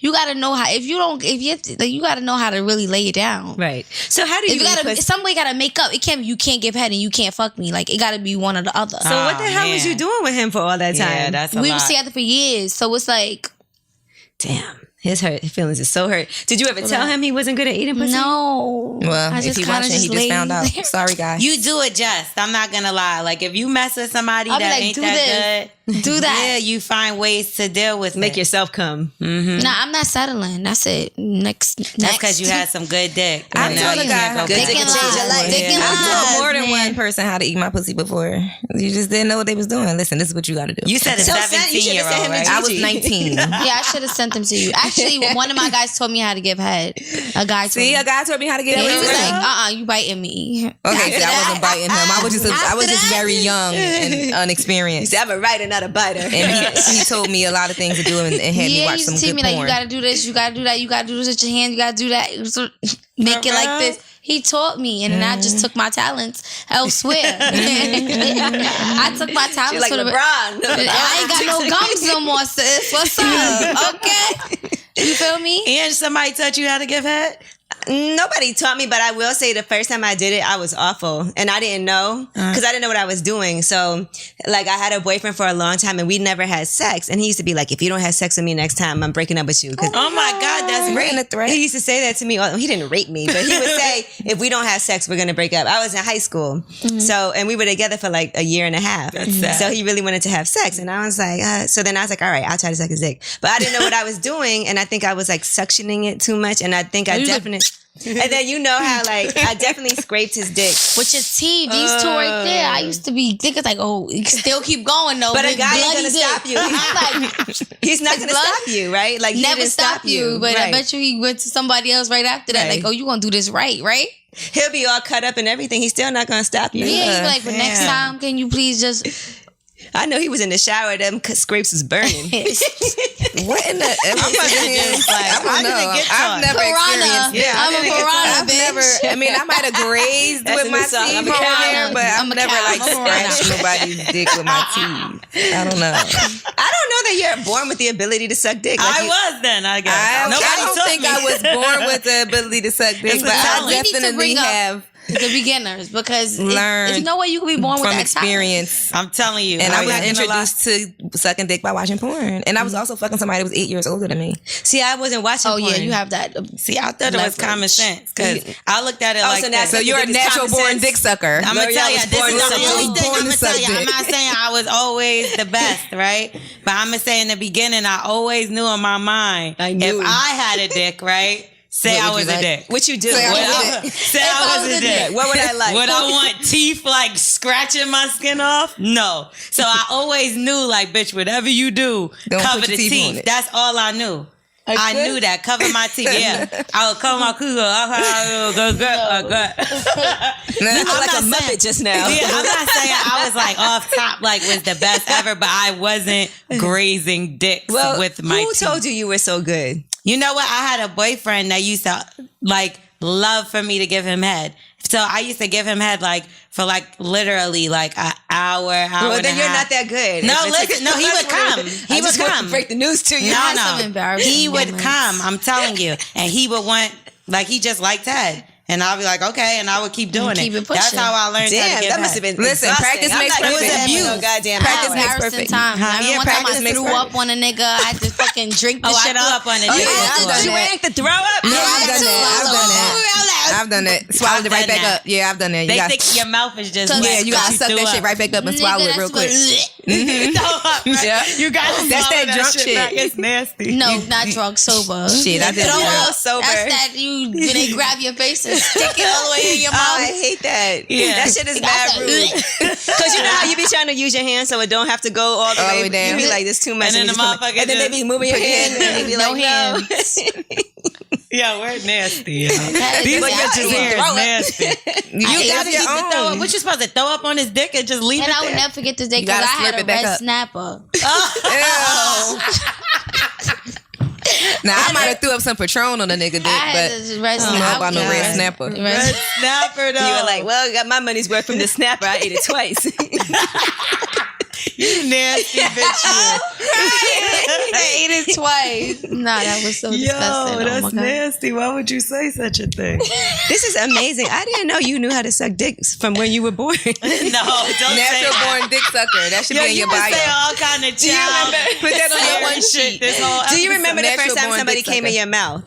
you gotta know how. You gotta know how to really lay it down. Right. So how do If you you eat gotta, pussy? somebody gotta make up. You can't give head and you can't fuck me. It gotta be one or the other. So what the hell was man. you doing with him for all that time? Yeah, that's a we lot. was together for years, so it's like, Damn. His feelings is so hurt. Did you ever tell him he wasn't good at eating pussy? no. well, I if he kinda watching, he just laid found out. there. Sorry, guys. You do adjust. I'm not gonna lie. If you mess with somebody I'll be that like, ain't do that this. good, Do that. yeah, you find ways to deal with Make it. yourself come. Nah, I'm not settling. That's it. Next. That's because you had some good dick. I And now told a you guy can't go how Good back. dick Dick can and change your lies. life. Dick and I lies, told more than man. one person how to eat my pussy before. You just didn't know what they was doing. Listen, this is what you got to do. You said a So you should've sent 17-year-old, him to right? I was Gigi. 19. Yeah, I should have sent them to you. Actually, one of my guys told me how to give head. A guy told See, me. a guy told me how to get He it. was like, you biting me. Okay, see, I wasn't biting him. I was just After very young and You inexperienced. said, I'm going to write I not a biter. And he told me a lot of things to do and had me watch some good me porn. Like, you gotta do this, you gotta do that, you gotta do this with your hand, you gotta do that, make it like this. He taught me, and then I just took my talents elsewhere. I took my talents like for LeBron. I ain't got no gums no more, sis. What's up? Okay, you feel me? And somebody taught you how to give head? Nobody taught me, but I will say the first time I did it, I was awful. And I didn't know because I didn't know what I was doing. So, like, I had a boyfriend for a long time and we never had sex. And he used to be like, if you don't have sex with me next time, I'm breaking up with you. Oh my God, that's rape. He used to say that to me. He didn't rape me, but he would say, if we don't have sex, we're going to break up. I was in high school. So, and we were together for like a year and a half. That's sad. So he really wanted to have sex. And I was like, so then I was like, all right, I'll try to suck his dick. But I didn't know what I was doing. And I think I was like suctioning it too much. And I think I definitely... And then you know how like I definitely scraped his dick with your teeth. These two right there. I used to be thinking like, oh, you still keep going though. But a guy ain't gonna dick. stop you. He's not gonna stop you, right? Like never stop you. But right. I bet you he went to somebody else right after that. Right. Like, oh, you gonna do this right? He'll be all cut up and everything. He's still not gonna stop you. Yeah, he'd be like, but next time, can you please just... I know he was in the shower. Them scrapes was burning. What in the? I don't know. I've never experienced. Yeah, I'm a piranha, bitch. Never. I mean, I might have grazed with my teeth here and there, but I've never like scratched nobody's dick with my teeth. I don't know. I don't know that you're born with the ability to suck dick. Like I was then, I guess. I don't think I was born with the ability to suck dick, but I definitely have. The beginners, because learned there's no way you can be born with from that experience. I'm telling you. And I was introduced to sucking dick by watching porn. And I was also fucking somebody that was 8 years older than me. See, I wasn't watching porn. Oh, yeah, you have that. See, I thought it was common sense. Because I looked at it like that. So you're a natural born dick sucker. I'm going to tell you, this is the only thing I'm going to tell you. dick. I'm not saying I was always the best, right? But I'm going to say in the beginning, I always knew in my mind, if I had a dick, right? Say I was a dick. What you do? Say I was a dick. What would I like? Would I want teeth like scratching my skin off? No. So I always knew like, bitch, whatever you do, cover the teeth. That's all I knew. I knew that. Cover my teeth. Yeah. I would cover my cougar. You look like a Muppet just now. Yeah, I'm not saying I was like off top, like was the best ever, but I wasn't grazing dicks with my teeth. Who told you were so good? You know what? I had a boyfriend that used to like love for me to give him head. So I used to give him head like for like literally like an hour Well, then you're not that good. No, listen. No, he would come. He would come. Break the news to you. No. He would come. I'm telling you, and he would want like he just liked head. And I'll be like, okay, and I would keep doing it. That's how I learned how to get that must have been Listen, practice makes perfect. It was abuse. No goddamn practice makes perfect. Time. Yeah, one time I practice threw up on a nigga. I had to fucking drink the shit I threw up. up on a nigga. Did you rank the throw up? No, I've done that. Swallowed it right back up. Yeah, I've done that. They think your mouth is just yeah. You gotta suck that shit right back up and swallow it real quick. Yeah, you gotta. That's that drunk shit. It's nasty. No, not drunk, sober. Shit, I did that sober. That's that when they grab your face and stick it all the way in your mouth. I hate that. Yeah, that shit is bad rude. Because you know how you be trying to use your hand so it don't have to go all the way down. You be like, this too much. And then the motherfucker. And then they be moving your hand and they be like, no. Yeah, we're nasty. These bitches here is nasty. You gotta keep it throw up. What you supposed to throw up on his dick and just leave it there? And I would never forget this day because I had a red snapper. Now I might have threw up some Patron on a nigga dick, but I don't know about no red snapper. Red snapper though. You were like, well, I got my money's worth from the snapper. I ate it twice. You nasty bitch. I ate it twice. Nah, that was so disgusting. That's nasty. Why would you say such a thing? This is amazing. I didn't know you knew how to suck dicks from when you were born. No, don't natural born dick sucker. That should be in your bio. You say all kind of child. Put that on your one sheet. Do you remember the first time somebody came in your mouth?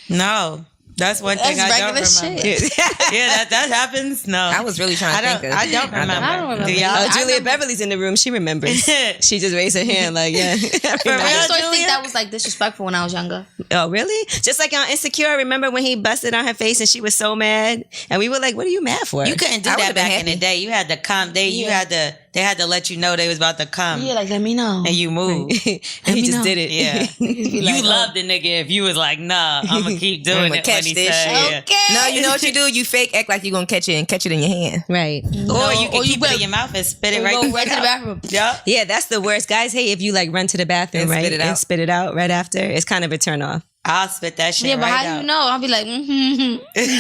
No. That's one thing I don't remember. Shit. Yeah, that happens. No, I was really trying to think of. I don't remember. Julia Beverly's in the room. She remembers. She just raised her hand like, yeah. I used to think that was like disrespectful when I was younger. Oh, really? Just like on Insecure, remember when he busted on her face and she was so mad? And we were like, what are you mad for? You couldn't do that back in the day. You had to come. You had to They had to let you know they was about to come. Yeah, like, let me know. And you moved. And he just did it. Yeah. Like, you loved the nigga if you was like, nah, I'm going to keep doing it catch when he this said. shit. Okay. No, you know what you do? You fake act like you're gonna catch it and catch it in your hand. Right. Or you can keep it in your mouth and spit it right Go right to the bathroom. Yep. Yeah, that's the worst. Guys hate if you like run to the bathroom, And right? spit it out. And spit it out right after. It's kind of a turn off. I'll spit that shit Yeah, but right how out. you know? I'll be like,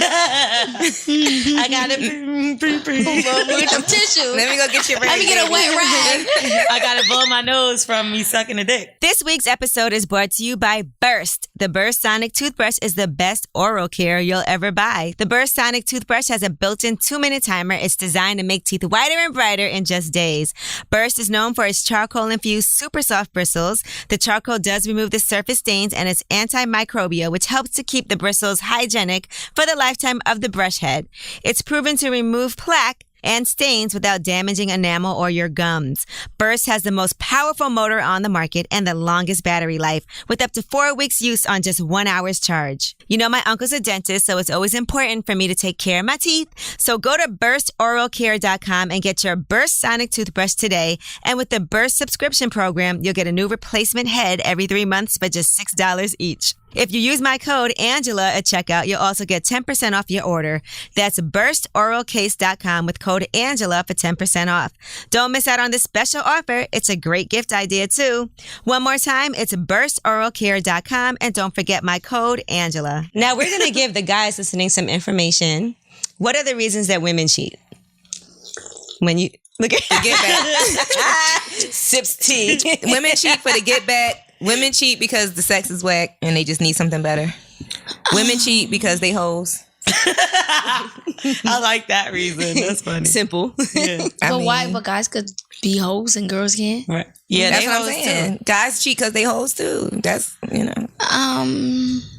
I got it. Get some tissue. Let me go get your Let me get a wet rag. I got to blow my nose from me sucking a dick. This week's episode is brought to you by Burst. The Burst Sonic toothbrush is the best oral care you'll ever buy. The Burst Sonic toothbrush has a built-in 2-minute timer. It's designed to make teeth whiter and brighter in just days. Burst is known for its charcoal-infused super soft bristles. The charcoal does remove the surface stains, and it's antimicrobial, which helps to keep the bristles hygienic for the lifetime of the brush head. It's proven to remove plaque and stains without damaging enamel or your gums. Burst has the most powerful motor on the market and the longest battery life, with up to 4 weeks use on just 1 hour's charge. You know, my uncle's a dentist, so it's always important for me to take care of my teeth. So go to burstoralcare.com and get your Burst Sonic toothbrush today. And with the Burst subscription program, you'll get a new replacement head every 3 months for just $6 each. If you use my code Angela at checkout, you'll also get 10% off your order. That's burstoralcase.com with code Angela for 10% off. Don't miss out on this special offer. It's a great gift idea too. One more time, it's burstoralcare.com, and don't forget my code Angela. Now we're going to give the guys listening some information. What are the reasons that women cheat? When you look at Get back. sips tea. Women cheat for the get back. Women cheat because the sex is whack and they just need something better. Women cheat because they hoes. I like that reason. That's funny. Simple. Yeah. But why? But guys could be hoes and girls can't. Right. Yeah, That's they what I'm hoes saying. too. Guys cheat because they hoes too. That's, you know.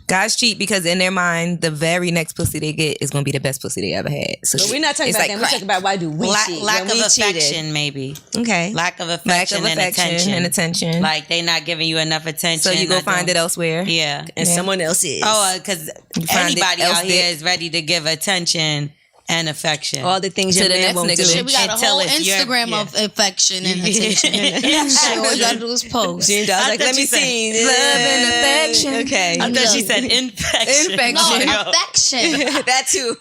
Guys cheat because in their mind, the very next pussy they get is going to be the best pussy they ever had. So But we're not talking it's about like that. We're talking about why do we cheat? Lack When of we affection, cheated. maybe. Okay. Lack of lack affection, of affection and attention. and attention. Like they not giving you enough attention. So you go not find doing- it elsewhere. Yeah. And someone else is. Oh, because You find it anybody out here elsewhere. is ready to give attention and affection. all the things To your the man next won't nigga. do. Shit, We got a Until whole it's your- Instagram yeah. of affection and attention. Shit, all you gotta do is post. Dreamdoll's I like, thought let me you said see. love and affection. Okay. I thought she Look. said infection. Infection. No, Yo, affection. That too.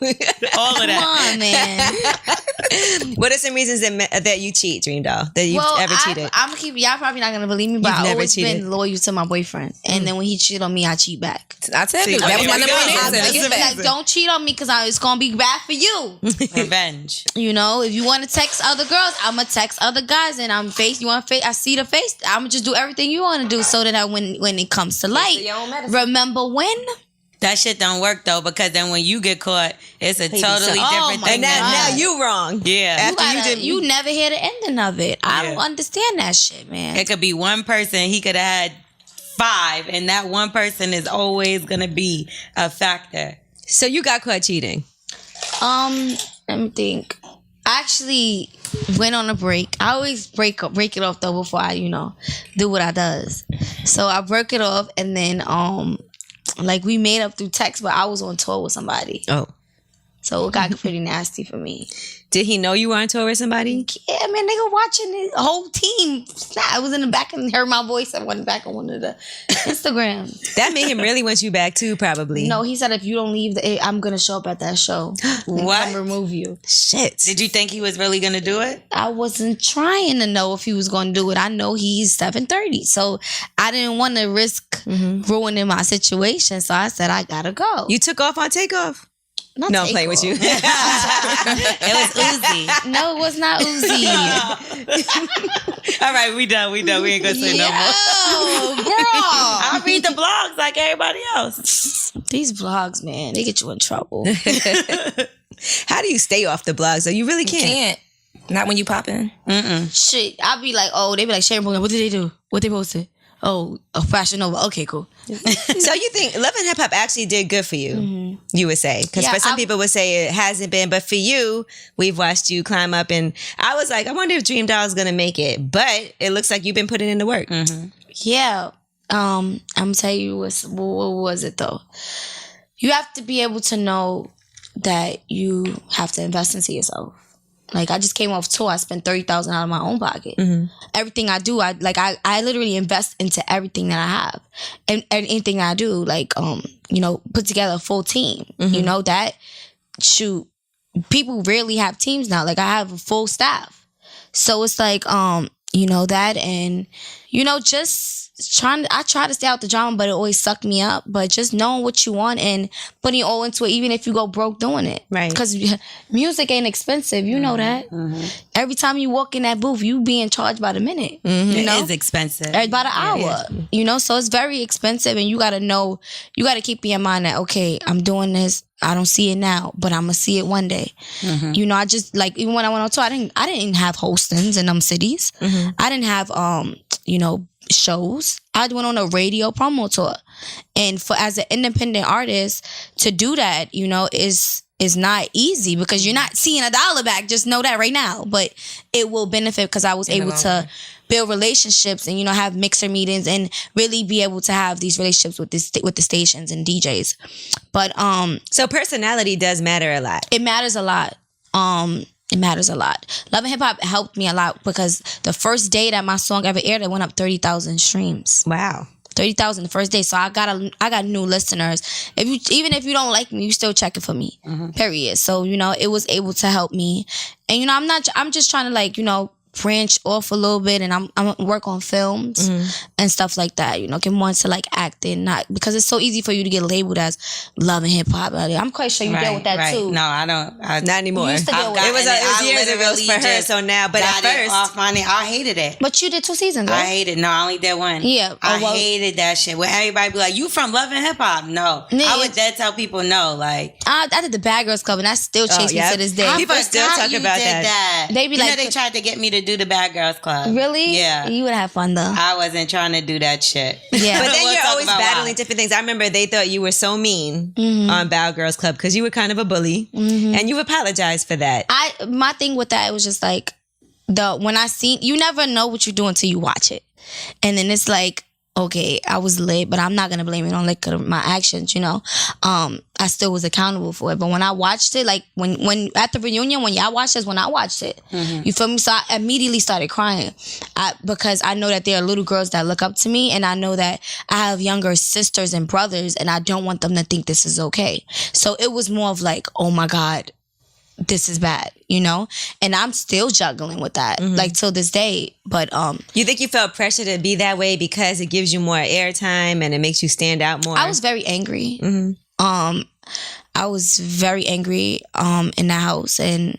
all of Come that. on, man. What are some reasons that you cheat, Dreamdoll? That you've ever cheated? I'm gonna keep y'all probably not gonna believe me, but You've I've never always cheated? been loyal to my boyfriend. And then when he cheated on me, I cheat back. I tell you, See, that was there my we number go. one That's answer. the Get back. Like, don't cheat on me because it's gonna be bad for you. Revenge. You know, if you want to text other girls, I'm gonna text other guys, and I'm face. You want face? I see the face. I'm gonna just do everything you want to do, so that when it comes to light, your own medicine. remember when? That shit don't work though, because then when you get caught, it's a totally Oh different my thing. And now God. you wrong. Yeah. After You never hear the ending of it. I Yeah. don't understand that shit, man. It could be one person, he could have had 5, and that one person is always gonna be a factor. So you got caught cheating. Let me think. I actually went on a break. I always break it off though before I, do what I does. So I broke it off, and then like we made up through text, but I was on tour with somebody. Oh. So it got pretty nasty for me. Did he know you were on tour with somebody? Yeah, man, they were watching the whole team. I was in the back and heard my voice. I went back on one of the Instagram. That made him really want you back too, probably. No, he said if you don't leave, I'm gonna show up at that show. What? I'm remove you. Shit. Did you think he was really gonna do it? I wasn't trying to know if he was going to do it. I know he's 7:30, so I didn't want to risk ruining my situation. So I said I gotta go. You took off on takeoff? Not No, I'm take playing with off. you. It was Uzi. No, it was not Uzi. All right, we done. We ain't gonna say no more. Yo, girl. I read the blogs like everybody else. These vlogs, man, they get you in trouble. How do you stay off the blogs? So you really can't. Not when you pop in. Shit, I'd be like, they be like, sharing program. What did they do? What they posted? Oh, a Fashion Nova. Okay, cool. So you think Love and Hip Hop actually did good for you? You would say, because Yeah, for some people would say it hasn't been, but for you, we've watched you climb up, and I was like, I wonder if Dreamdoll is gonna make it, but it looks like you've been putting in the work. Yeah. I'm gonna tell you what was it though? You have to be able to know that you have to invest into yourself. Like, I just came off tour. I spent $30,000 out of my own pocket. Everything I do, I literally invest into everything that I have, and anything I do, like, you know, put together a full team. You know that, shoot, people rarely have teams now. Like, I have a full staff, so it's like, you know that, and you know, just I try to stay out the drama, but it always sucked me up. But just knowing what you want and putting it all into it, even if you go broke doing it. Right. Because music ain't expensive. You know that. Every time you walk in that booth, you being charged by the minute. You know? It is expensive. By the hour. You know, so it's very expensive, and you got to know, you got to keep in your mind that, okay, I'm doing this. I don't see it now, but I'm gonna see it one day. You know, I just, like, even when I went on tour, I didn't have hostings in them cities. I didn't have you know, shows. I went on a radio promo tour, and for as an independent artist to do that, you know, is not easy, because you're not seeing $1 back. Just know that right now, but it will benefit because I was able to build relationships and, you know, have mixer meetings and really be able to have these relationships with the stations and DJs. But so personality does matter a lot. It matters a lot. It matters a lot. Love and Hip Hop helped me a lot, because the first day that my song ever aired, it went up 30,000 streams. Wow. 30,000 the first day. So I got new listeners. Even if you don't like me, you still checking for me. Period. So, you know, it was able to help me. And, you know, I'm just trying to, like, you know, branch off a little bit, and I'm work on films and stuff like that. You know, get more into, like, acting, not because it's so easy for you to get labeled as Love and Hip Hop. I'm quite sure you deal with that too. No, I don't. Not anymore. You used to deal with it was years ago for her. So now, but at first, off my name, I hated it. But you did 2 seasons, right? I hated. No, I only did 1. Yeah, I hated that shit. When everybody be like, "You from Love and Hip Hop?" No, I would dead tell people no. Like, I did the Bad Girls Club, and that still chased me to this day. People still talk about that. They be you like, know, they tried to get me to do the Bad Girls Club. Really? Yeah. You would have fun though. I wasn't trying to do that shit. Yeah. But then We'll you're talk always about battling why. different things. I remember they thought you were so mean on Bad Girls Club because you were kind of a bully, and you apologized for that. My thing with that, it was just like, when I seen, you never know what you're doing until you watch it, and then it's like, okay, I was lit, but I'm not gonna blame it on, like, my actions. You know, I still was accountable for it. But when I watched it, like when at the reunion, when y'all watched this, when I watched it, you feel me? So I immediately started crying, because I know that there are little girls that look up to me, and I know that I have younger sisters and brothers, and I don't want them to think this is okay. So it was more of like, oh my God, this is bad, you know? And I'm still juggling with that, like, till this day. But you think you felt pressure to be that way because it gives you more airtime and it makes you stand out more? I was very angry. I was very angry in the house, and,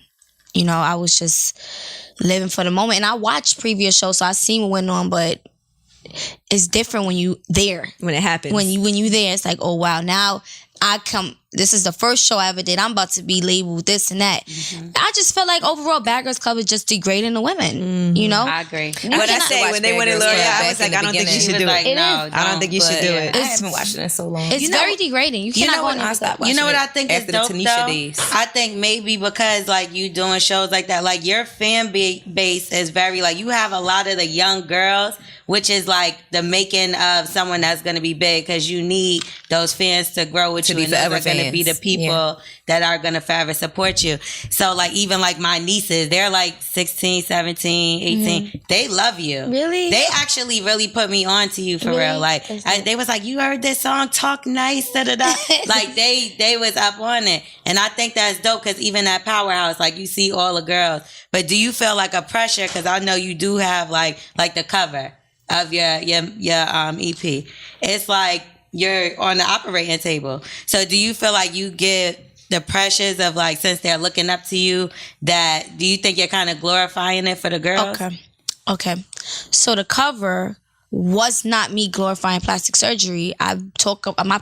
you know, I was just living for the moment. And I watched previous shows, so I seen what went on, but it's different when you there. When it happens. When you there, it's like, oh wow, now this is the first show I ever did. I'm about to be labeled this and that. I just feel like overall Bad Girls Club is just degrading the women. You know? I agree. What I say when they wanted L'Oreal, I was like, I don't think you should do it. No, I don't think you should do it. I haven't watched it in so long. It's very degrading. You cannot go and stop watching. You know what I think is after the dope, Tanisha though? days. I think maybe because, like, you doing shows like that, like, your fan base is very, like, you have a lot of the young girls, which is like the making of someone that's going to be big, because you need those fans to grow with you, and those are going to be the people that are going to forever support you. So, like, even like my nieces, they're like 16, 17, 18. They love you. Really? They actually really put me on to you for real. Like, they was like, you heard this song, Talk Nice, da-da-da. Like, they was up on it. And I think that's dope, because even at Powerhouse, like, you see all the girls. But do you feel like a pressure? Because I know you do have like the cover of your EP. It's like you're on the operating table. So do you feel like you get the pressures of, like, since they're looking up to you, that do you think you're kind of glorifying it for the girls? Okay. So the cover was not me glorifying plastic surgery. I talk about my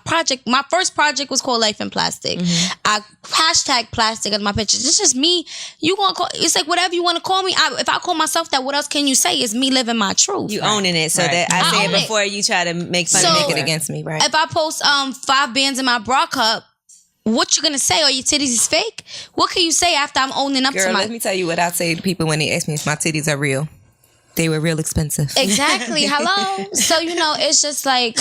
first project was called Life in Plastic. I hashtag plastic as my pictures. It's just me. You gonna call, it's like whatever you want to call me. If I call myself that, what else can you say? It's me living my truth. You owning it, so that I say it before you try to make fun of Make it against me, right? If I post 5 bands in my bra cup, what you gonna say? Are your titties is fake? What can you say after I'm owning up Girl, to my? let me tell you what I say to people when they ask me if my titties are real. They were real expensive. Exactly. Hello. So, you know, it's just like,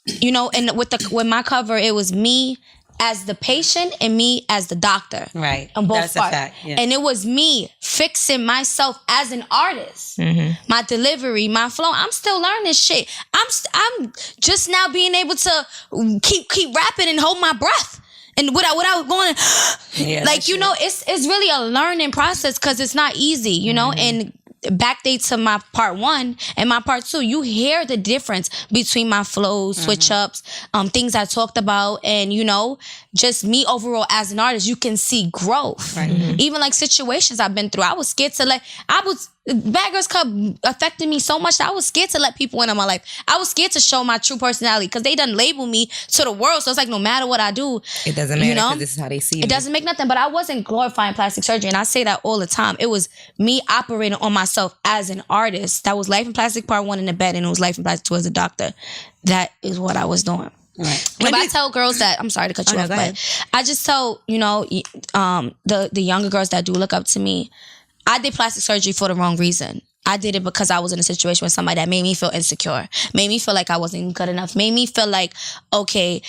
you know, and with my cover, it was me as the patient and me as the doctor. Right. On both That's parts. a fact. Yeah. And it was me fixing myself as an artist. My delivery, my flow. I'm still learning shit. I'm just now being able to keep rapping and hold my breath. And without going, like, you know, it's really a learning process because it's not easy, you know, and backdate to my part 1 and my part 2, you hear the difference between my flows, switch ups, things I talked about, and you know, just me overall as an artist, you can see growth. Even like situations I've been through, I was scared to Bad Girls Club affected me so much that I was scared to let people into my life. I was scared to show my true personality because they done label me to the world. So it's like no matter what I do, it doesn't matter, you know, this is how they see you. It doesn't make nothing. But I wasn't glorifying plastic surgery, and I say that all the time. It was me operating on myself as an artist. That was Life in Plastic Part 1 in the bed, and it was Life in Plastic 2 as a doctor. That is what I was doing. Right. But I tell girls that, I'm sorry to cut you off, but I just tell, you know, the younger girls that do look up to me, I did plastic surgery for the wrong reason. I did it because I was in a situation with somebody that made me feel insecure, made me feel like I wasn't good enough, made me feel like, okay,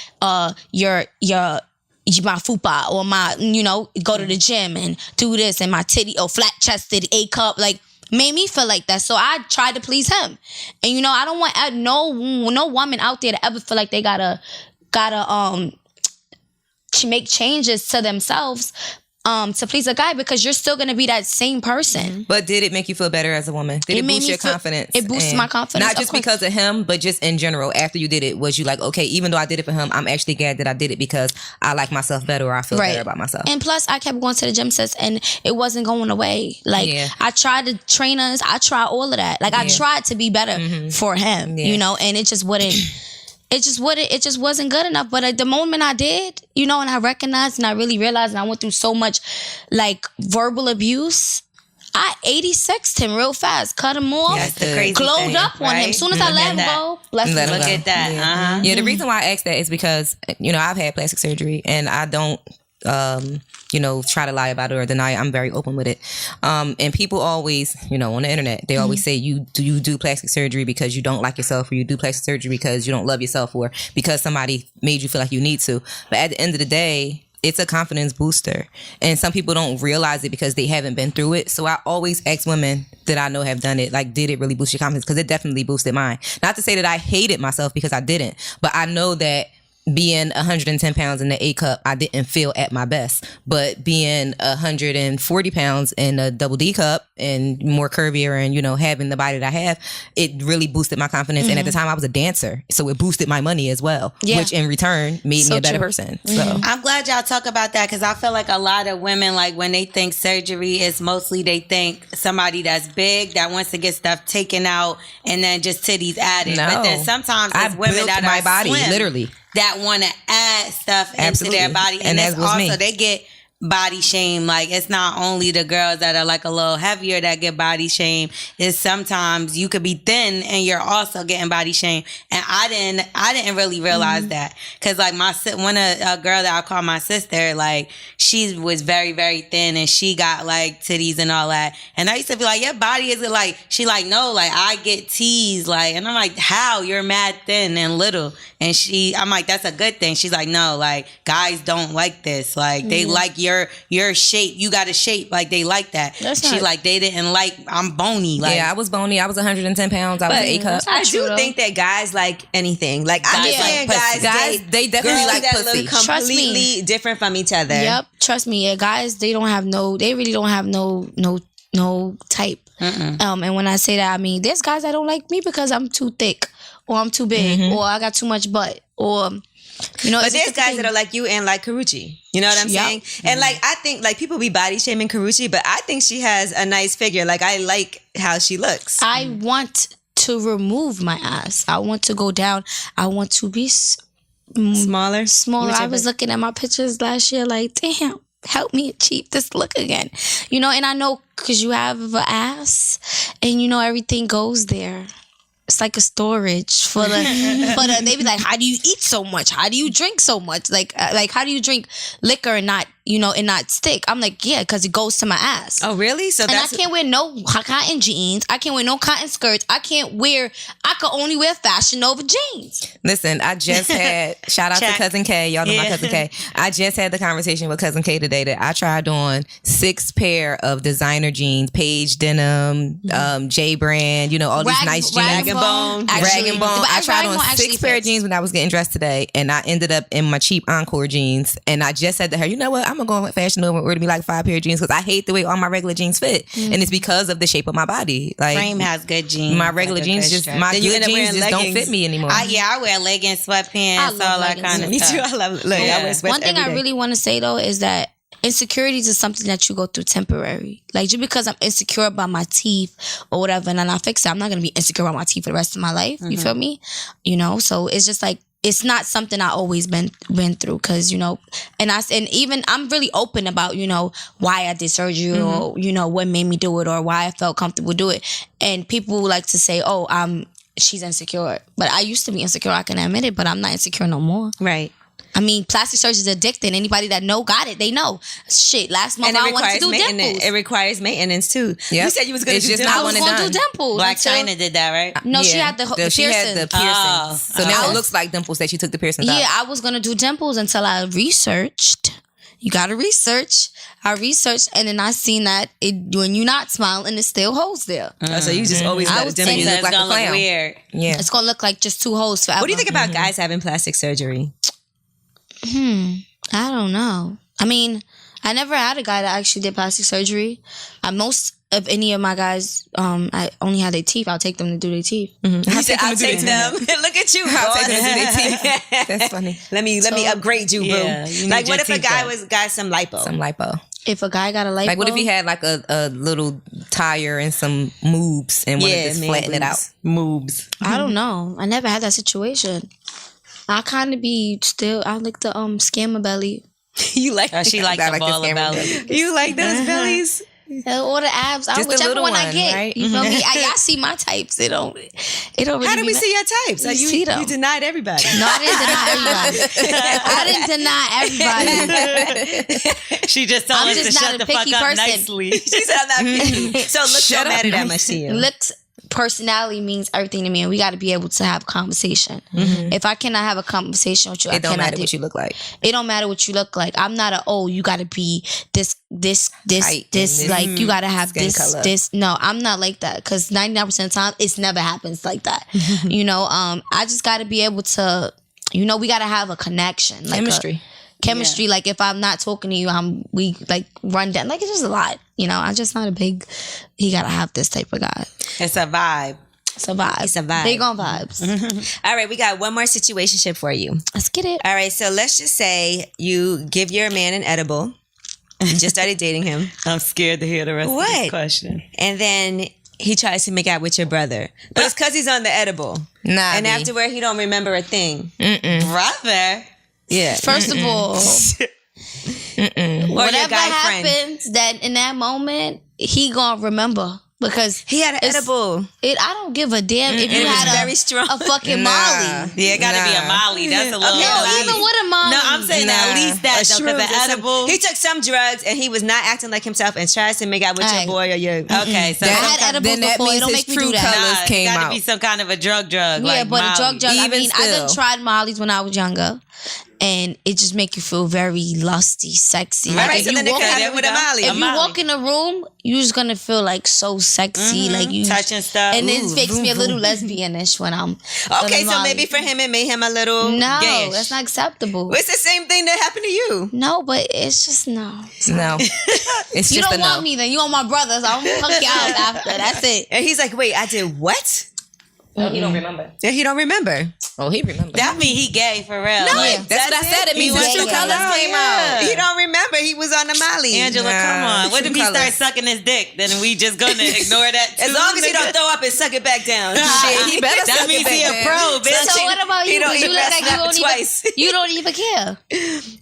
you're my fupa, or my, you know, go to the gym and do this, and my titty, flat chested, A cup, like, made me feel like that. So I tried to please him. And you know, I don't want no woman out there to ever feel like they gotta make changes to themselves to please a guy, because you're still gonna be that same person. But did it make you feel better as a woman? Did it boost your confidence? It boosted my confidence. Not just because of him, but just in general. After you did it, was you like, okay, even though I did it for him, I'm actually glad that I did it because I like myself better, or I feel better about myself. And plus, I kept going to the gym, sis, and it wasn't going away. Like, I tried the trainers, I tried all of that. Like, I tried to be better for him, you know, and it just wouldn't. It just wasn't good enough. But at the moment I did, you know, and I recognized and I really realized, and I went through so much like verbal abuse, I 86'd him real fast, cut him off, glowed up on him. As soon as I let him go, look at that. Yeah, the reason why I asked that is because, you know, I've had plastic surgery and I don't you know, try to lie about it or deny it. I'm very open with it. And people always, you know, on the internet, they always say you do plastic surgery because you don't like yourself, or you do plastic surgery because you don't love yourself, or because somebody made you feel like you need to. But at the end of the day, it's a confidence booster. And some people don't realize it because they haven't been through it. So I always ask women that I know have done it, like, did it really boost your confidence? Because it definitely boosted mine. Not to say that I hated myself, because I didn't. But I know that being 110 pounds in the A cup, I didn't feel at my best. But being 140 pounds in a double D cup and more curvier and, you know, having the body that I have, it really boosted my confidence. And at the time I was a dancer, so it boosted my money as well, which in return made me a better person. So I'm glad y'all talk about that, because I feel like a lot of women, like, when they think surgery, is mostly they think somebody that's big that wants to get stuff taken out and then just titties added. No. But then sometimes it's women that my are body, slim, literally, that want to add stuff into their body, and that it's was also me. they get body shame. Like, it's not only the girls that are like a little heavier that get body shame. It's sometimes you could be thin and you're also getting body shame. And I didn't really realize that, because like a girl that I call my sister, like, she was very, very thin and she got like titties and all that. And I used to be like, your body is like, she like, no, like, I get teased, like, and I'm like, how? You're mad thin and little. And I'm like, that's a good thing. She's like, no, like, guys don't like this. Like, they like your shape. You got a shape. Like, they like that. Like, they didn't like, I'm bony. Like, yeah, I was bony. I was 110 pounds. I was A cup. I do think that guys like anything. Like, I'm saying guys they definitely like that pussy. look completely different from each other. Yep, trust me. Yeah, guys, they really don't have no type. And when I say that, I mean, there's guys that don't like me because I'm too thick, or I'm too big, or I got too much butt, or, you know. But there's guys that are like you and like Karrueche. You know what I'm saying? And like, I think like people be body shaming Karrueche, but I think she has a nice figure. Like, I like how she looks. I want to remove my ass. I want to go down. I want to be smaller. I was looking at my pictures last year like, damn, help me achieve this look again. You know, and I know because you have an ass and, you know, everything goes there. It's like a storage for the they be like, how do you eat so much? How do you drink so much? Like how do you drink liquor and not and not stick. I'm like, yeah, because it goes to my ass. Oh, really? So and I can't wear no cotton jeans. I can't wear no cotton skirts. I could only wear Fashion Nova jeans. Listen, I just had, shout out to Cousin K. Y'all know my Cousin K. I just had the conversation with Cousin K today that I tried on 6 pair of designer jeans, Paige Denim, J Brand, all these nice jeans. Rag and Bone. Rag and Bone. I tried on 6 pair of jeans when I was getting dressed today, and I ended up in my cheap Encore jeans. And I just said to her, you know what? I'm going to go with Fashion Nova. We're to be like 5 pair of jeans because I hate the way all my regular jeans fit. And it's because of the shape of my body. Like, Frame has good jeans. My regular jeans my good jeans just don't fit me anymore. I wear leggings, sweatpants, all that kind of stuff. Me too. I love I wear sweats. One thing I really want to say though is that insecurities is something that you go through temporary. Like, just because I'm insecure about my teeth or whatever and then I fix it, I'm not going to be insecure about my teeth for the rest of my life. You feel me? So it's just like, it's not something I always been through because, and even I'm really open about, why I did surgery or, what made me do it or why I felt comfortable do it. And people like to say, oh, she's insecure. But I used to be insecure, I can admit it, but I'm not insecure no more. Right. I mean, plastic surgery is addicting. Anybody that got it, they know. Shit, last month I wanted to do dimples. It requires maintenance too. Yep. You said you was going to do dimples. I was going to do dimples. Black China did that, right? No, she had the piercings. She had the piercings. So now it looks like dimples that you took the piercings out. Yeah, I was going to do dimples until I researched. You got to research. I researched and then I seen that when you're not smiling, it still holds there. So you just always got a dimple. You look like a clown. Weird. Yeah. It's going to look like just 2 holes forever. What do you think about guys having plastic surgery? I don't know. I mean, I never had a guy that actually did plastic surgery. Most of any of my guys, I only had their teeth. I'll take them to do their teeth. You said, I'll take them. Look at you. I'll take them to do their teeth. That's funny. Let me upgrade you, boo. Like, what if a guy got some lipo? Some lipo. If a guy got a lipo? Like, what if he had like a little tire and some moobs and wanted to just flatten it out? Moobs. I don't know. I never had that situation. I kind of be still. I like the scammer belly. You like? She likes the baller belly. You like those bellies? Or the abs. Whichever one I get. Right? You feel me? Y'all see my types. It don't really. How do we see your types? You see them. You denied everybody. No, I didn't deny everybody. She just told us to shut the fuck up person. Nicely. She said I'm not picky. So looks don't matter that much to you. Looks. Personality means everything to me, and we got to be able to have a conversation. If I cannot have a conversation with you, it don't matter what you look like. It don't matter what you look like. I'm not you got to be this, like you got to have this. No, I'm not like that because 99% of the time, it's never happens like that. I just got to be able to, we got to have a connection. Like chemistry. Like if I'm not talking to you, we like run down. Like it's just a lot. I'm just not a big. He gotta have this type of guy. It's a vibe. It's a vibe. Big on vibes. All right, we got one more situationship for you. Let's get it. All right, so let's just say you give your man an edible. You just started dating him. I'm scared to hear the rest of this question. And then he tries to make out with your brother, but it's because he's on the edible. Nah. And afterward, he don't remember a thing. Brother. Yeah. First of all, whatever happens, friend. that in that moment he gonna remember because he had an edible. I don't give a damn if you had very strong. a fucking Molly. Yeah, it gotta be a Molly. That's a little. No, even with a Molly. No, I'm saying at least that though, because the edible. He took some drugs and he was not acting like himself and tries to make out with your boy or your. Okay, so I had edibles before. It don't make me do that. Came it gotta out. be some kind of a drug. Yeah, like but Molly. a drug. I mean, I still. done tried Molly's when I was younger. And it just make you feel very lusty, sexy. Right, like so then it could happen with a Molly. If you walk in a room, you're just gonna feel like so sexy, like you touching stuff. and it makes me a little lesbianish when I'm. Okay, so maybe for him it made him a little. No, gayish. that's not acceptable. It's the same thing that happened to you. No, but it's just no. No, it's You just don't a want no. me then. You want my brother, so I'm gonna fuck you out after. That's it. And he's like, "Wait, I did what?" You don't remember. Yeah, he don't remember. Oh, he remembers. That mean he gay for real. No, Like, that's what I said. It means his true colors came out. He don't remember. He was on the Molly. Angela, come on. What if he starts sucking his dick? Then we just gonna ignore that too? As long as he don't throw up and suck it back down. Shit, he better That suck means it he a back pro, down. bitch. So what about about you? He don't 'Cause you eat look breast like you don't twice. even. You don't even care.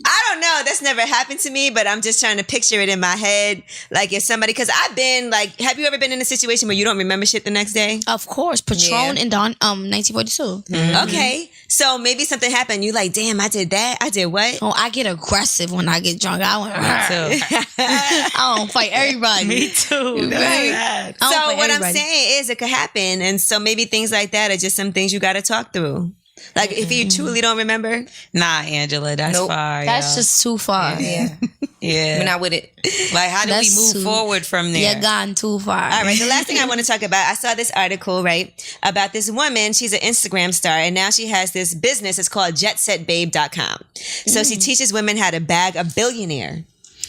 I don't know. That's never happened to me, but I'm just trying to picture it in my head. Like if somebody, because I've been like, have you ever been in a situation where you don't remember shit the next day? Of course, Patron in 1942. Okay. So maybe something happened. You like, damn, I did that. I did what? Oh, I get aggressive when I get drunk. I want. too. I don't fight everybody. Me too. Right. That's bad. I don't So fight what everybody. I'm saying is it could happen. And so maybe things like that are just some things you got to talk through. Like if you truly don't remember. Nah, Angela, that's Nope. far. That's yo. just too far. Yeah. yeah. We're not with it. Like, how do we That's move too- forward from there? You're gone too far. All right. The last thing I want to talk about, I saw this article, right, about this woman. She's an Instagram star, and now she has this business. It's called jetsetbabe.com. So she teaches women how to bag a billionaire.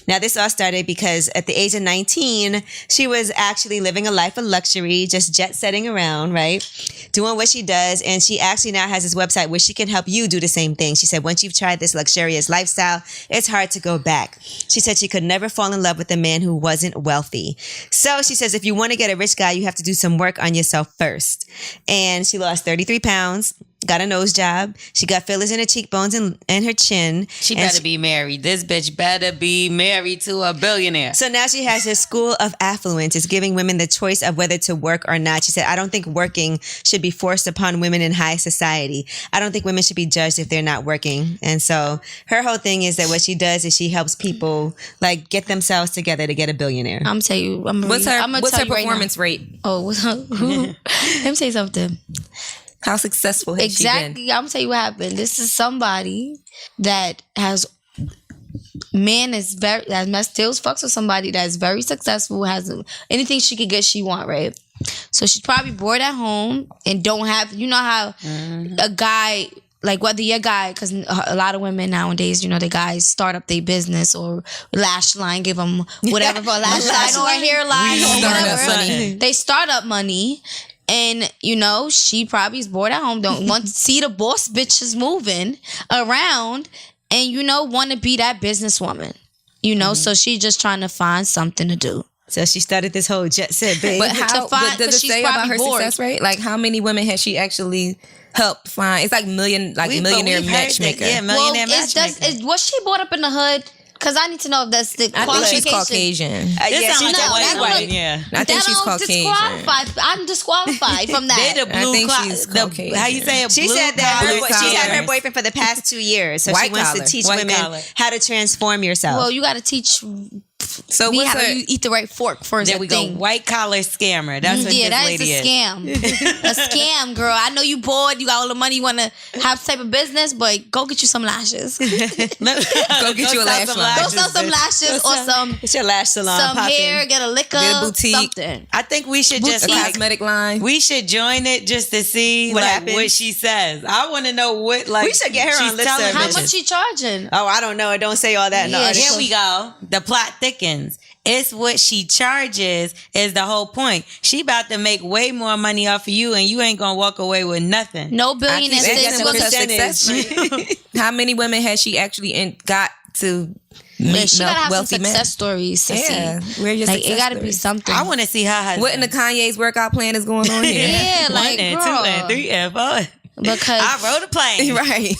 Now, this all started because at the age of 19, she was actually living a life of luxury, just jet setting around, right? Doing what she does. And she actually now has this website where she can help you do the same thing. She said, once you've tried this luxurious lifestyle, it's hard to go back. She said she could never fall in love with a man who wasn't wealthy. So she says, if you want to get a rich guy, you have to do some work on yourself first. And she lost 33 pounds. Got a nose job. She got fillers in her cheekbones and her chin. She And better be married. This bitch better be married to a billionaire. So now she has her school of affluence. It's giving women the choice of whether to work or not. She said, I don't think working should be forced upon women in high society. I don't think women should be judged if they're not working. And so her whole thing is that what she does is she helps people like get themselves together to get a billionaire. I'm tell you. What's her tell you right performance rate? now. Oh, let me say something. How successful has she been? Exactly. I'm gonna tell you what happened. This is somebody that has still fucks with somebody that's very successful, has anything she could get she want, right? So she's probably bored at home and don't have, you know how a guy, like whether you're a guy, because a lot of women nowadays, you know, the guys start up their business or lash line, give them whatever for a lash line or a hairline or start up whatever. money. They start up money. And, you know, she probably is bored at home, don't want to see the boss bitches moving around and, you know, want to be that businesswoman, you know? So she's just trying to find something to do. So she started this whole jet set, babe. But how find- does 'cause it she's say about probably her bored. success rate? Like how many women has she actually helped find? It's like millionaire matchmaker. Yeah, millionaire matchmaker. Was she brought up in the hood? Because I need to know if that's the I think she's qualification. Caucasian. Yeah, This sounds she's like a definitely white white. woman, yeah. I think That she's don't Caucasian. disqualify. I'm disqualified from that. They the I blue think collar. she's Caucasian. How you say a She blue said that collar she's had her scammer. boyfriend for the past 2 years. So she White wants collar. to teach White women collar. how to transform yourself. Well, you got to teach So me what's how her? to eat the right fork first. There I we go. think. White collar scammer. That's what Yeah, this that lady is a scam. A scam, girl. I know you bored. You got all the money. You want to have some type of business, but go get you some lashes. Go get you a lash line. Go sell some lashes or some it's your lash salon. some popping. hair. Get a liquor. Get a boutique. Something. I think we should just A like cosmetic line. we should join it just to see What like happens? what she says. I want to know what like We should get her she's on lip telling service. How bitches. much she charging? Oh, I don't know. It don't say all that in the Yeah, article. Here we go. The plot thickens. It's what she charges is the whole point. She about to make way more money off of you, and you ain't gonna walk away with nothing. No billionaire I keep says asking look what's her at success rate. How many women has she actually got to meet she gotta have some wealthy men? success stories to Yeah, see. where your Like it success got to be stories? something. I want to see her husband. What in the Kanye's workout plan is going on here? Yeah, like One and girl, two and three and four. because I rode a plane. Right.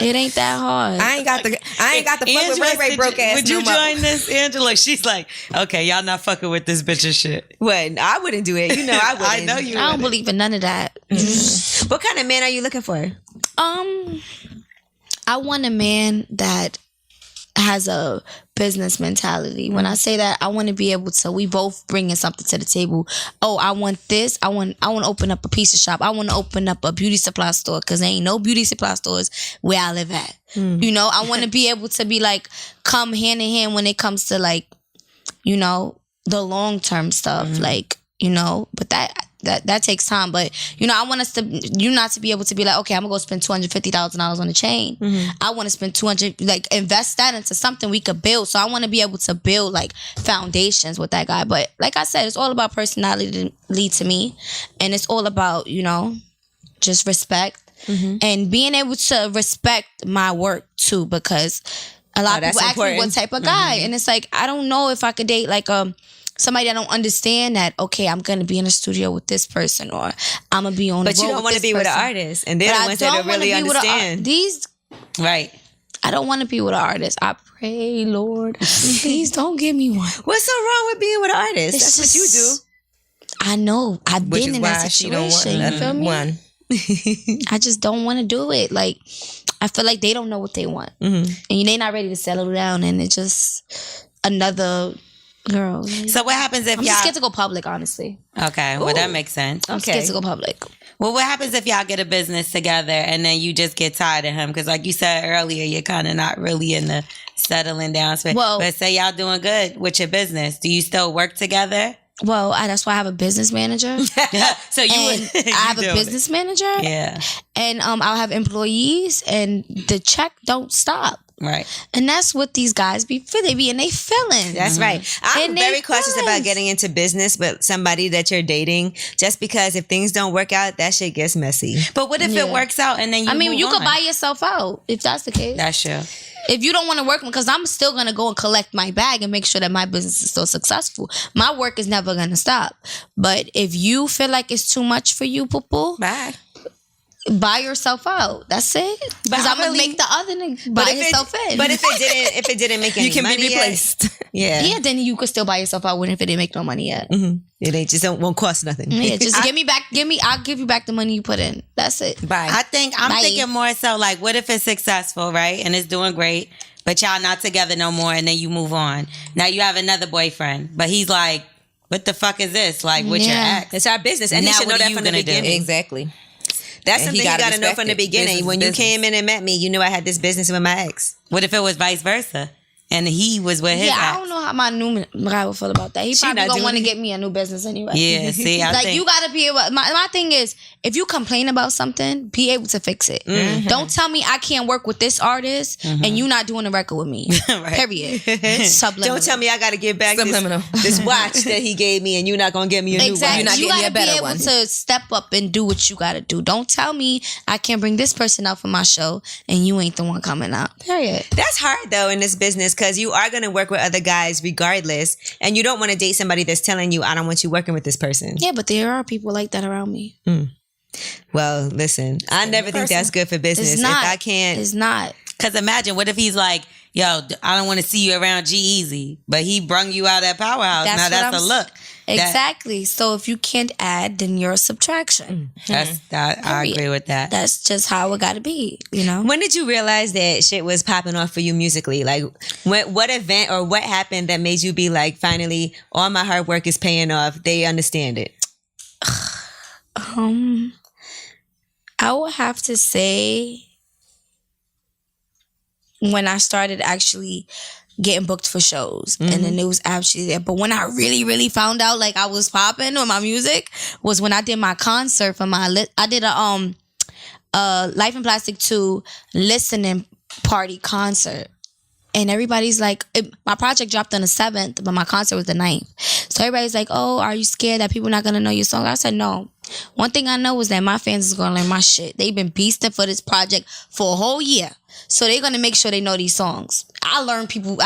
it ain't that hard. I ain't got the fuck with Angela, Ray Ray broke ass. would you no more. join this, Angela? She's like, okay, y'all not fucking with this bitch and shit. What? I wouldn't do it. You know I wouldn't. I know you. I don't wouldn't. believe in none of that. What kind of man are you looking for? I want a man that has a business mentality. When I say that, I want to be able to, we both bringing something to the table. Oh, I want this. I want to open up a pizza shop. I want to open up a beauty supply store because there ain't no beauty supply stores where I live at. You know, I want to be able to be like, come hand in hand when it comes to like, you know, the long-term stuff. Like, you know, but that takes time. But, you know, I want us to, you not to be able to be like, okay, I'm going to go spend $250,000 on a chain. I want to spend invest that into something we could build. So I want to be able to build like foundations with that guy. But like I said, it's all about personality to me. And it's all about, you know, just respect and being able to respect my work too, because a lot of that's people ask me what important. type of guy. And it's like, I don't know if I could date like somebody that don't understand that, okay, I'm going to be in the studio with this person, or I'm going to be on the road. But you don't want to be with an artist. And they're the ones that don't really understand. Right. I don't want to be with an artist. I pray, Lord, please don't give me one. What's so wrong with being with an artist? That's what you do. I know. I've been in that situation. You feel me? One. I just don't want to do it. Like, I feel like they don't know what they want. And they're not ready to settle down. And it's just another girl. So what happens if I'm y'all... just scared to go public, honestly. Okay, well, that makes sense. I'm scared to go public. Well, what happens if y'all get a business together and then you just get tired of him? Because like you said earlier, you're kind of not really in the settling down space. Well, but say y'all doing good with your business. Do you still work together? Well, that's why I have a business manager. So I have a business manager. Yeah. And I'll have employees, and the check don't stop. Right. And that's what these guys be in they feelings. That's right. I'm very cautious about getting into business with somebody that you're dating, just because if things don't work out, that shit gets messy. But what if it works out and then you could buy yourself out if that's the case. That's true. If you don't want to work, because I'm still going to go and collect my bag and make sure that my business is still successful. My work is never going to stop. But if you feel like it's too much for you, poo-poo, buy yourself out. That's it. Because I'm gonna make the other nigga buy himself in. But if it didn't make any you can money be replaced. Yeah, then you could still buy yourself out if it didn't make no money yet. It ain't just won't cost nothing. Yeah, just I'll give you back the money you put in. That's it. Bye. I'm thinking more so like, what if it's successful, right? And it's doing great, but y'all not together no more, and then you move on. Now you have another boyfriend, but he's like, what the fuck is this? Like, with your ex? It's our business, and he should know that from the beginning. Exactly. That's something you gotta know from the beginning. When you came in and met me, you knew I had this business with my ex. What if it was vice versa? And he was with his ex? I don't know how my new guy would feel about that. He probably gonna want to get me a new business anyway. Yeah, see, you gotta be able. My thing is, if you complain about something, be able to fix it. Don't tell me I can't work with this artist and you not doing a record with me. Right. Period. Subliminal. Don't tell me I gotta give back this watch that he gave me and you're not gonna get me a new one. You're not getting me a better one. You gotta be able to step up and do what you gotta do. Don't tell me I can't bring this person out for my show and you ain't the one coming out. Period. That's hard though in this business, because you are gonna work with other guys regardless, and you don't want to date somebody that's telling you, I don't want you working with this person. Yeah, but there are people like that around me. Well, listen, I never think that's good for business. It's not. If I can't, it's not. Because imagine, what if he's like, yo, I don't want to see you around G-Eazy, but he brung you out at Powerhouse. Now that's a look. Exactly. So if you can't add, then you're a subtraction. I agree with that. That's just how it got to be, you know? When did you realize that shit was popping off for you musically? Like, what event or what happened that made you be like, finally, all my hard work is paying off? They understand it. I would have to say when I started actually getting booked for shows and then it was actually there. But when I really, really found out like I was popping with my music was when I did my concert for I did a Life in Plastic 2 listening party concert. And everybody's like, my project dropped on the 7th, but my concert was the 9th. So everybody's like, oh, are you scared that people not going to know your song? I said, no. One thing I know is that my fans is going to learn my shit. They've been beasting for this project for a whole year. So they're going to make sure they know these songs. I love Nipsey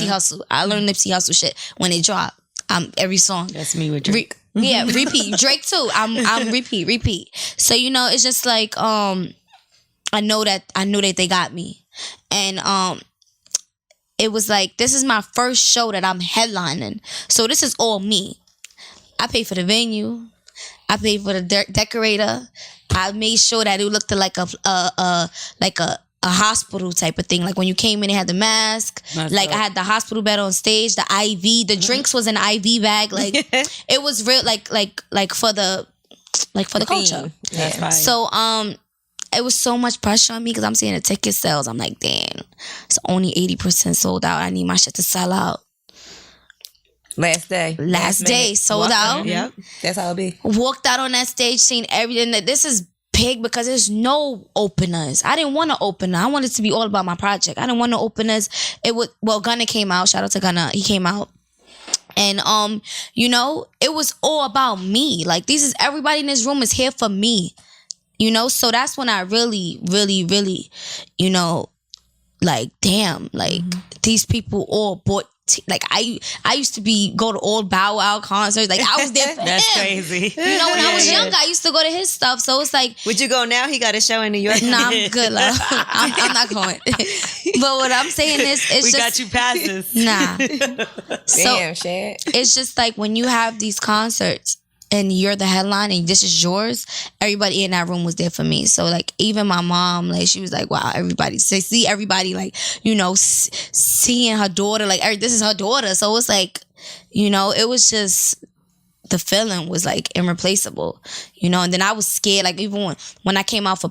Hussle. I learn Nipsey Hussle shit when it drop. Every song. That's me with Drake. Repeat. Drake too. I'm repeat. So, you know, it's just like, I knew that they got me. And it was like, this is my first show that I'm headlining. So this is all me. I paid for the venue. I paid for the decorator. I made sure that it looked like a hospital type of thing. Like when you came in, it had the mask. I had the hospital bed on stage, the IV, the drinks was an IV bag. Like it was real, like for the culture. That's fine. So it was so much pressure on me because I'm seeing the ticket sales. I'm like, damn, it's only 80% sold out. I need my shit to sell out. Last day, sold out. Yep, that's how it be. Walked out on that stage, seen everything. This is big because there's no openers. I didn't want an opener. I wanted it to be all about my project. I didn't want no openers. Gunna came out. Shout out to Gunna. He came out. And you know, it was all about me. Like everybody in this room is here for me. You know, so that's when I really, really, really, you know, like, damn, like these people all bought like I used to go to all Bow Wow concerts. Like I was there for That's him. crazy. You know, when I was younger, I used to go to his stuff. So it's like, would you go now? He got a show in New York. nah, I'm good, love. I'm not going. But what I'm saying is, it's We just got you passes. nah. So Damn, shit. it's just like when you have these concerts and you're the headline and this is yours, everybody in that room was there for me. So like even my mom, like she was like, wow, everybody see everybody like, you know, seeing her daughter, like this is her daughter. So it's like, you know, it was just, the feeling was like irreplaceable, you know. And then I was scared, like even when I came out for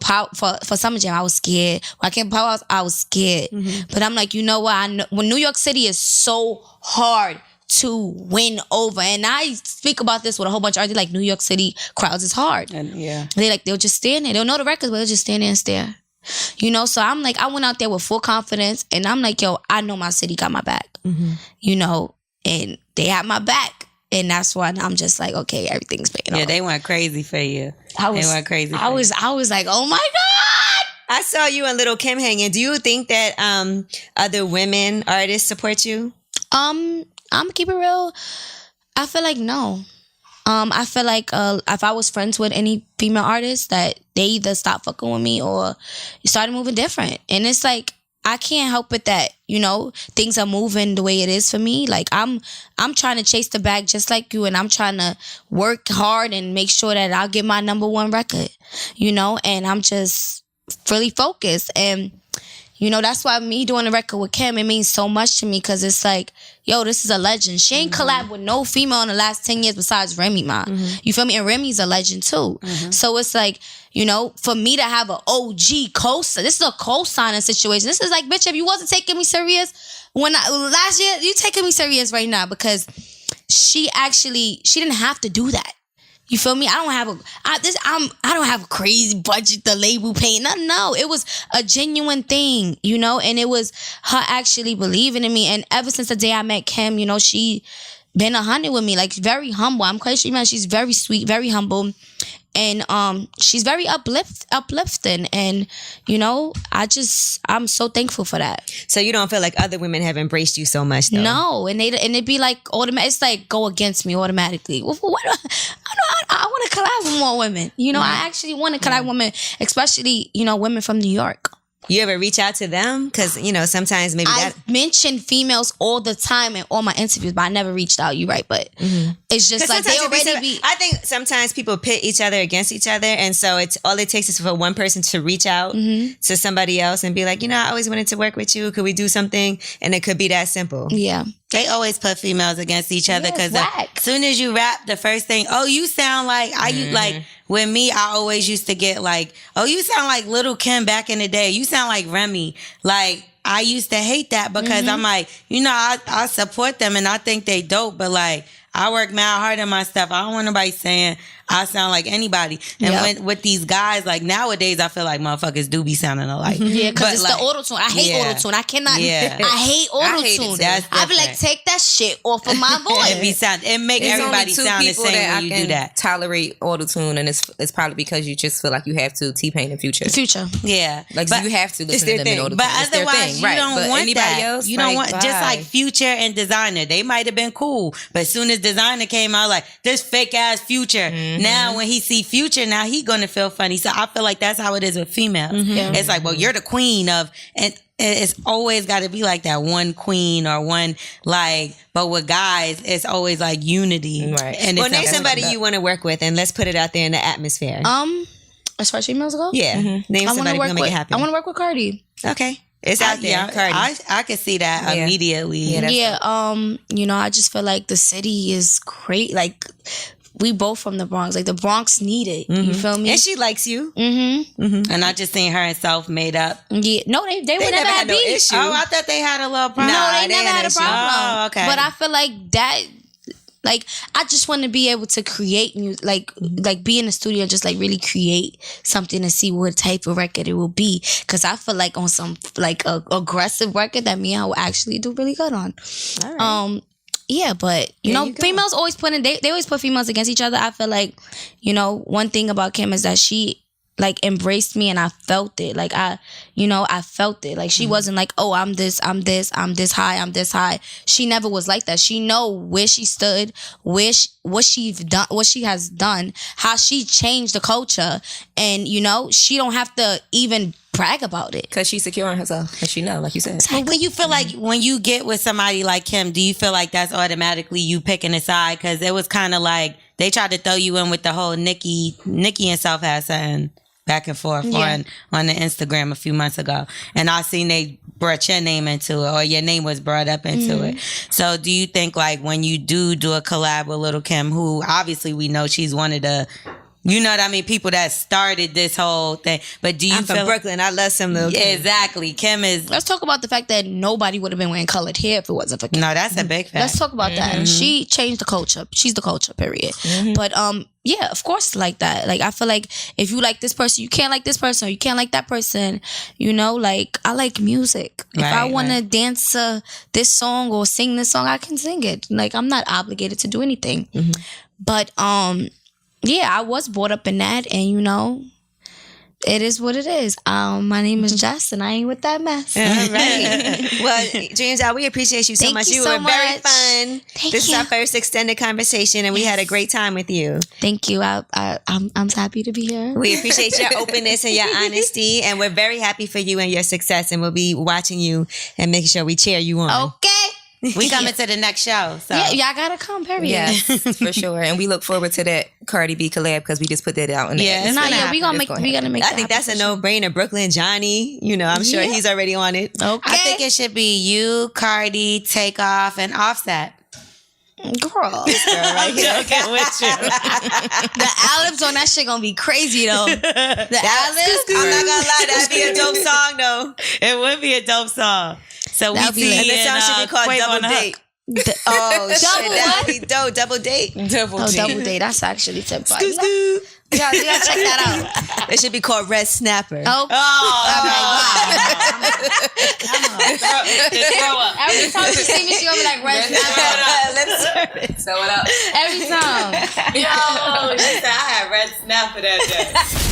Summer Jam, I was scared. When I came to Power House, I was scared. But I'm like, you know what? I know when New York City is so hard to win over, and I speak about this with a whole bunch of artists, like New York City crowds is hard. And They'll just stand there. They'll know the records, but they'll just stand there and stare. You know, so I'm like, I went out there with full confidence, and I'm like, yo, I know my city got my back. You know, and they have my back. And that's why I'm just like, okay, everything's paying off. Yeah, they went crazy for you. They went crazy. I was like, oh my God. I saw you and Little Kim hanging. Do you think that other women artists support you? I'm gonna keep it real. I feel like no. I feel like if I was friends with any female artists, that they either stopped fucking with me or started moving different. And it's like, I can't help it that, you know, things are moving the way it is for me. Like I'm trying to chase the bag just like you, and I'm trying to work hard and make sure that I'll get my #1 record, you know, and I'm just really focused. And, you know, that's why me doing the record with Kim, it means so much to me, because it's like, yo, this is a legend. She ain't collab with no female in the last 10 years besides Remy Ma. You feel me? And Remy's a legend too. So it's like, you know, for me to have an OG co-sign, this is a co-signing situation. This is like, bitch, if you wasn't taking me serious last year, you taking me serious right now, because she didn't have to do that. You feel me? I don't have a crazy budget, the label paying. No, it was a genuine thing, you know, and it was her actually believing in me. And ever since the day I met Kim, you know, she been 100 with me, like very humble. I'm quite sure, man, she's very sweet, very humble. And she's very uplifting, and you know, I'm so thankful for that. So you don't feel like other women have embraced you so much, though? No, and it'd be like automatic. It's like go against me automatically. What I want to collab with more women. You know, I actually want to collab with women, especially, you know, women from New York. You ever reach out to them? Because, you know, sometimes maybe I mention females all the time in all my interviews, but I never reached out. You're right, but it's just like they already be. I think sometimes people pit each other against each other, and so it's all it takes is for one person to reach out to somebody else and be like, you know, I always wanted to work with you. Could we do something? And it could be that simple. Yeah. They always put females against each other, because as soon as you rap, the first thing, oh, you sound like, like, with me, I always used to get like, oh, you sound like Little Kim back in the day. You sound like Remy. Like, I used to hate that, because I'm like, you know, I support them and I think they dope, but like, I work mad hard on my stuff. I don't want nobody saying I sound like anybody. And with these guys, like nowadays, I feel like motherfuckers do be sounding alike. Yeah, because it's like, the auto-tune. I hate auto-tune. I cannot. Yeah. I hate auto-tune. I be like, take that shit off of my voice. It make everybody sound the same when you do that. Tolerate auto-tune, and it's probably because you just feel like you have to. T-Pain and Future. Yeah. Like, you have to listen to them in auto-tune. But otherwise, you don't want that. Else, you don't want, just like Future and Designer. They might have been cool, but as soon as Designer came out, like, this fake ass Future. Now when he see Future, now he gonna feel funny. So I feel like that's how it is with females. It's like, well, you're the queen of, and it's always got to be like that one queen or one, like, but with guys, it's always like unity. Right. And well, name somebody you want to work with, and let's put it out there in the atmosphere. As far as females go? Yeah. Name somebody who's gonna make it happen. I want to work with Cardi. Okay. It's out there. Cardi. I could see that immediately. You know, I just feel like the city is great. Like, we both from the Bronx. Like, the Bronx need it. You feel me? And she likes you. And I just seen her and Self made up. Yeah. No, they would never had no beef. issue. Oh, I thought they had a little problem. No, they never had a problem. Oh, okay. But I feel like that. Like, I just want to be able to create music, like be in the studio and just like really create something and see what type of record it will be. Because I feel like on some like a aggressive record that me and I will actually do really good on. All right. Yeah, but you know, females always they always put females against each other. I feel like, you know, one thing about Kim is that she like embraced me, and I felt it. Like I felt it. Like she wasn't like, oh, I'm this high. She never was like that. She know where she stood, what she has done, how she changed the culture, and she don't have to even brag about it because she's secure in herself, and she know, like you said. But when you feel like when you get with somebody like Kim, do you feel like that's automatically you picking a side? Because it was kind of like they tried to throw you in with the whole Nicki and Self had something back and forth on the Instagram a few months ago, and I seen they brought your name into it, or your name was brought up into it. So do you think like when you do a collab with Little Kim, who obviously we know she's one of the, you know what I mean, people that started this whole thing, but do you I'm from Brooklyn, I love some Little Kim. Exactly. Kim is... Let's talk about the fact that nobody would have been wearing colored hair if it wasn't for Kim. No, that's a big fact. Let's talk about that. She changed the culture. She's the culture, period. But yeah, of course it's like that. Like I feel like if you like this person, you can't like this person, or you can't like that person. Like I like music. If I want to dance this song or sing this song, I can sing it. Like I'm not obligated to do anything. But yeah, I was brought up in that, and it is what it is. My name is Jess, and I ain't with that mess. All right. Well, Dreamdoll, we appreciate you so Thank much. you You so were very much. fun. Thank This you. is our first extended conversation, and we had a great time with you. Thank you. I'm happy to be here. We appreciate your openness and your honesty, and we're very happy for you and your success, and we'll be watching you and making sure we cheer you on. Okay. We coming to the next show. So. Yeah, y'all gotta come, period. Yes, for sure. And we look forward to that Cardi B collab because we just put that out in the Yeah, air. We gonna make I think that's a no-brainer. Brooklyn Johnny, I'm sure he's already on it. Okay. I think it should be you, Cardi, Takeoff, and Offset. Girl. I'm joking with you. The albums on that shit gonna be crazy though. The albums. I'm not gonna lie, that'd be a dope song though. It would be a dope song. So That'd we be see lit. And the song should be called Quavo on Double the Date. Hook. Oh shit, Double that'd be dope. Double Date. Double date. That's actually tip. Scoot, scoot. You gotta check that out. It should be called Red Snapper. Oh, Throw up. every time she see me, she gonna be like red snapper. Lip service. So what up? Every time. Yo, she said I had Red Snapper that day.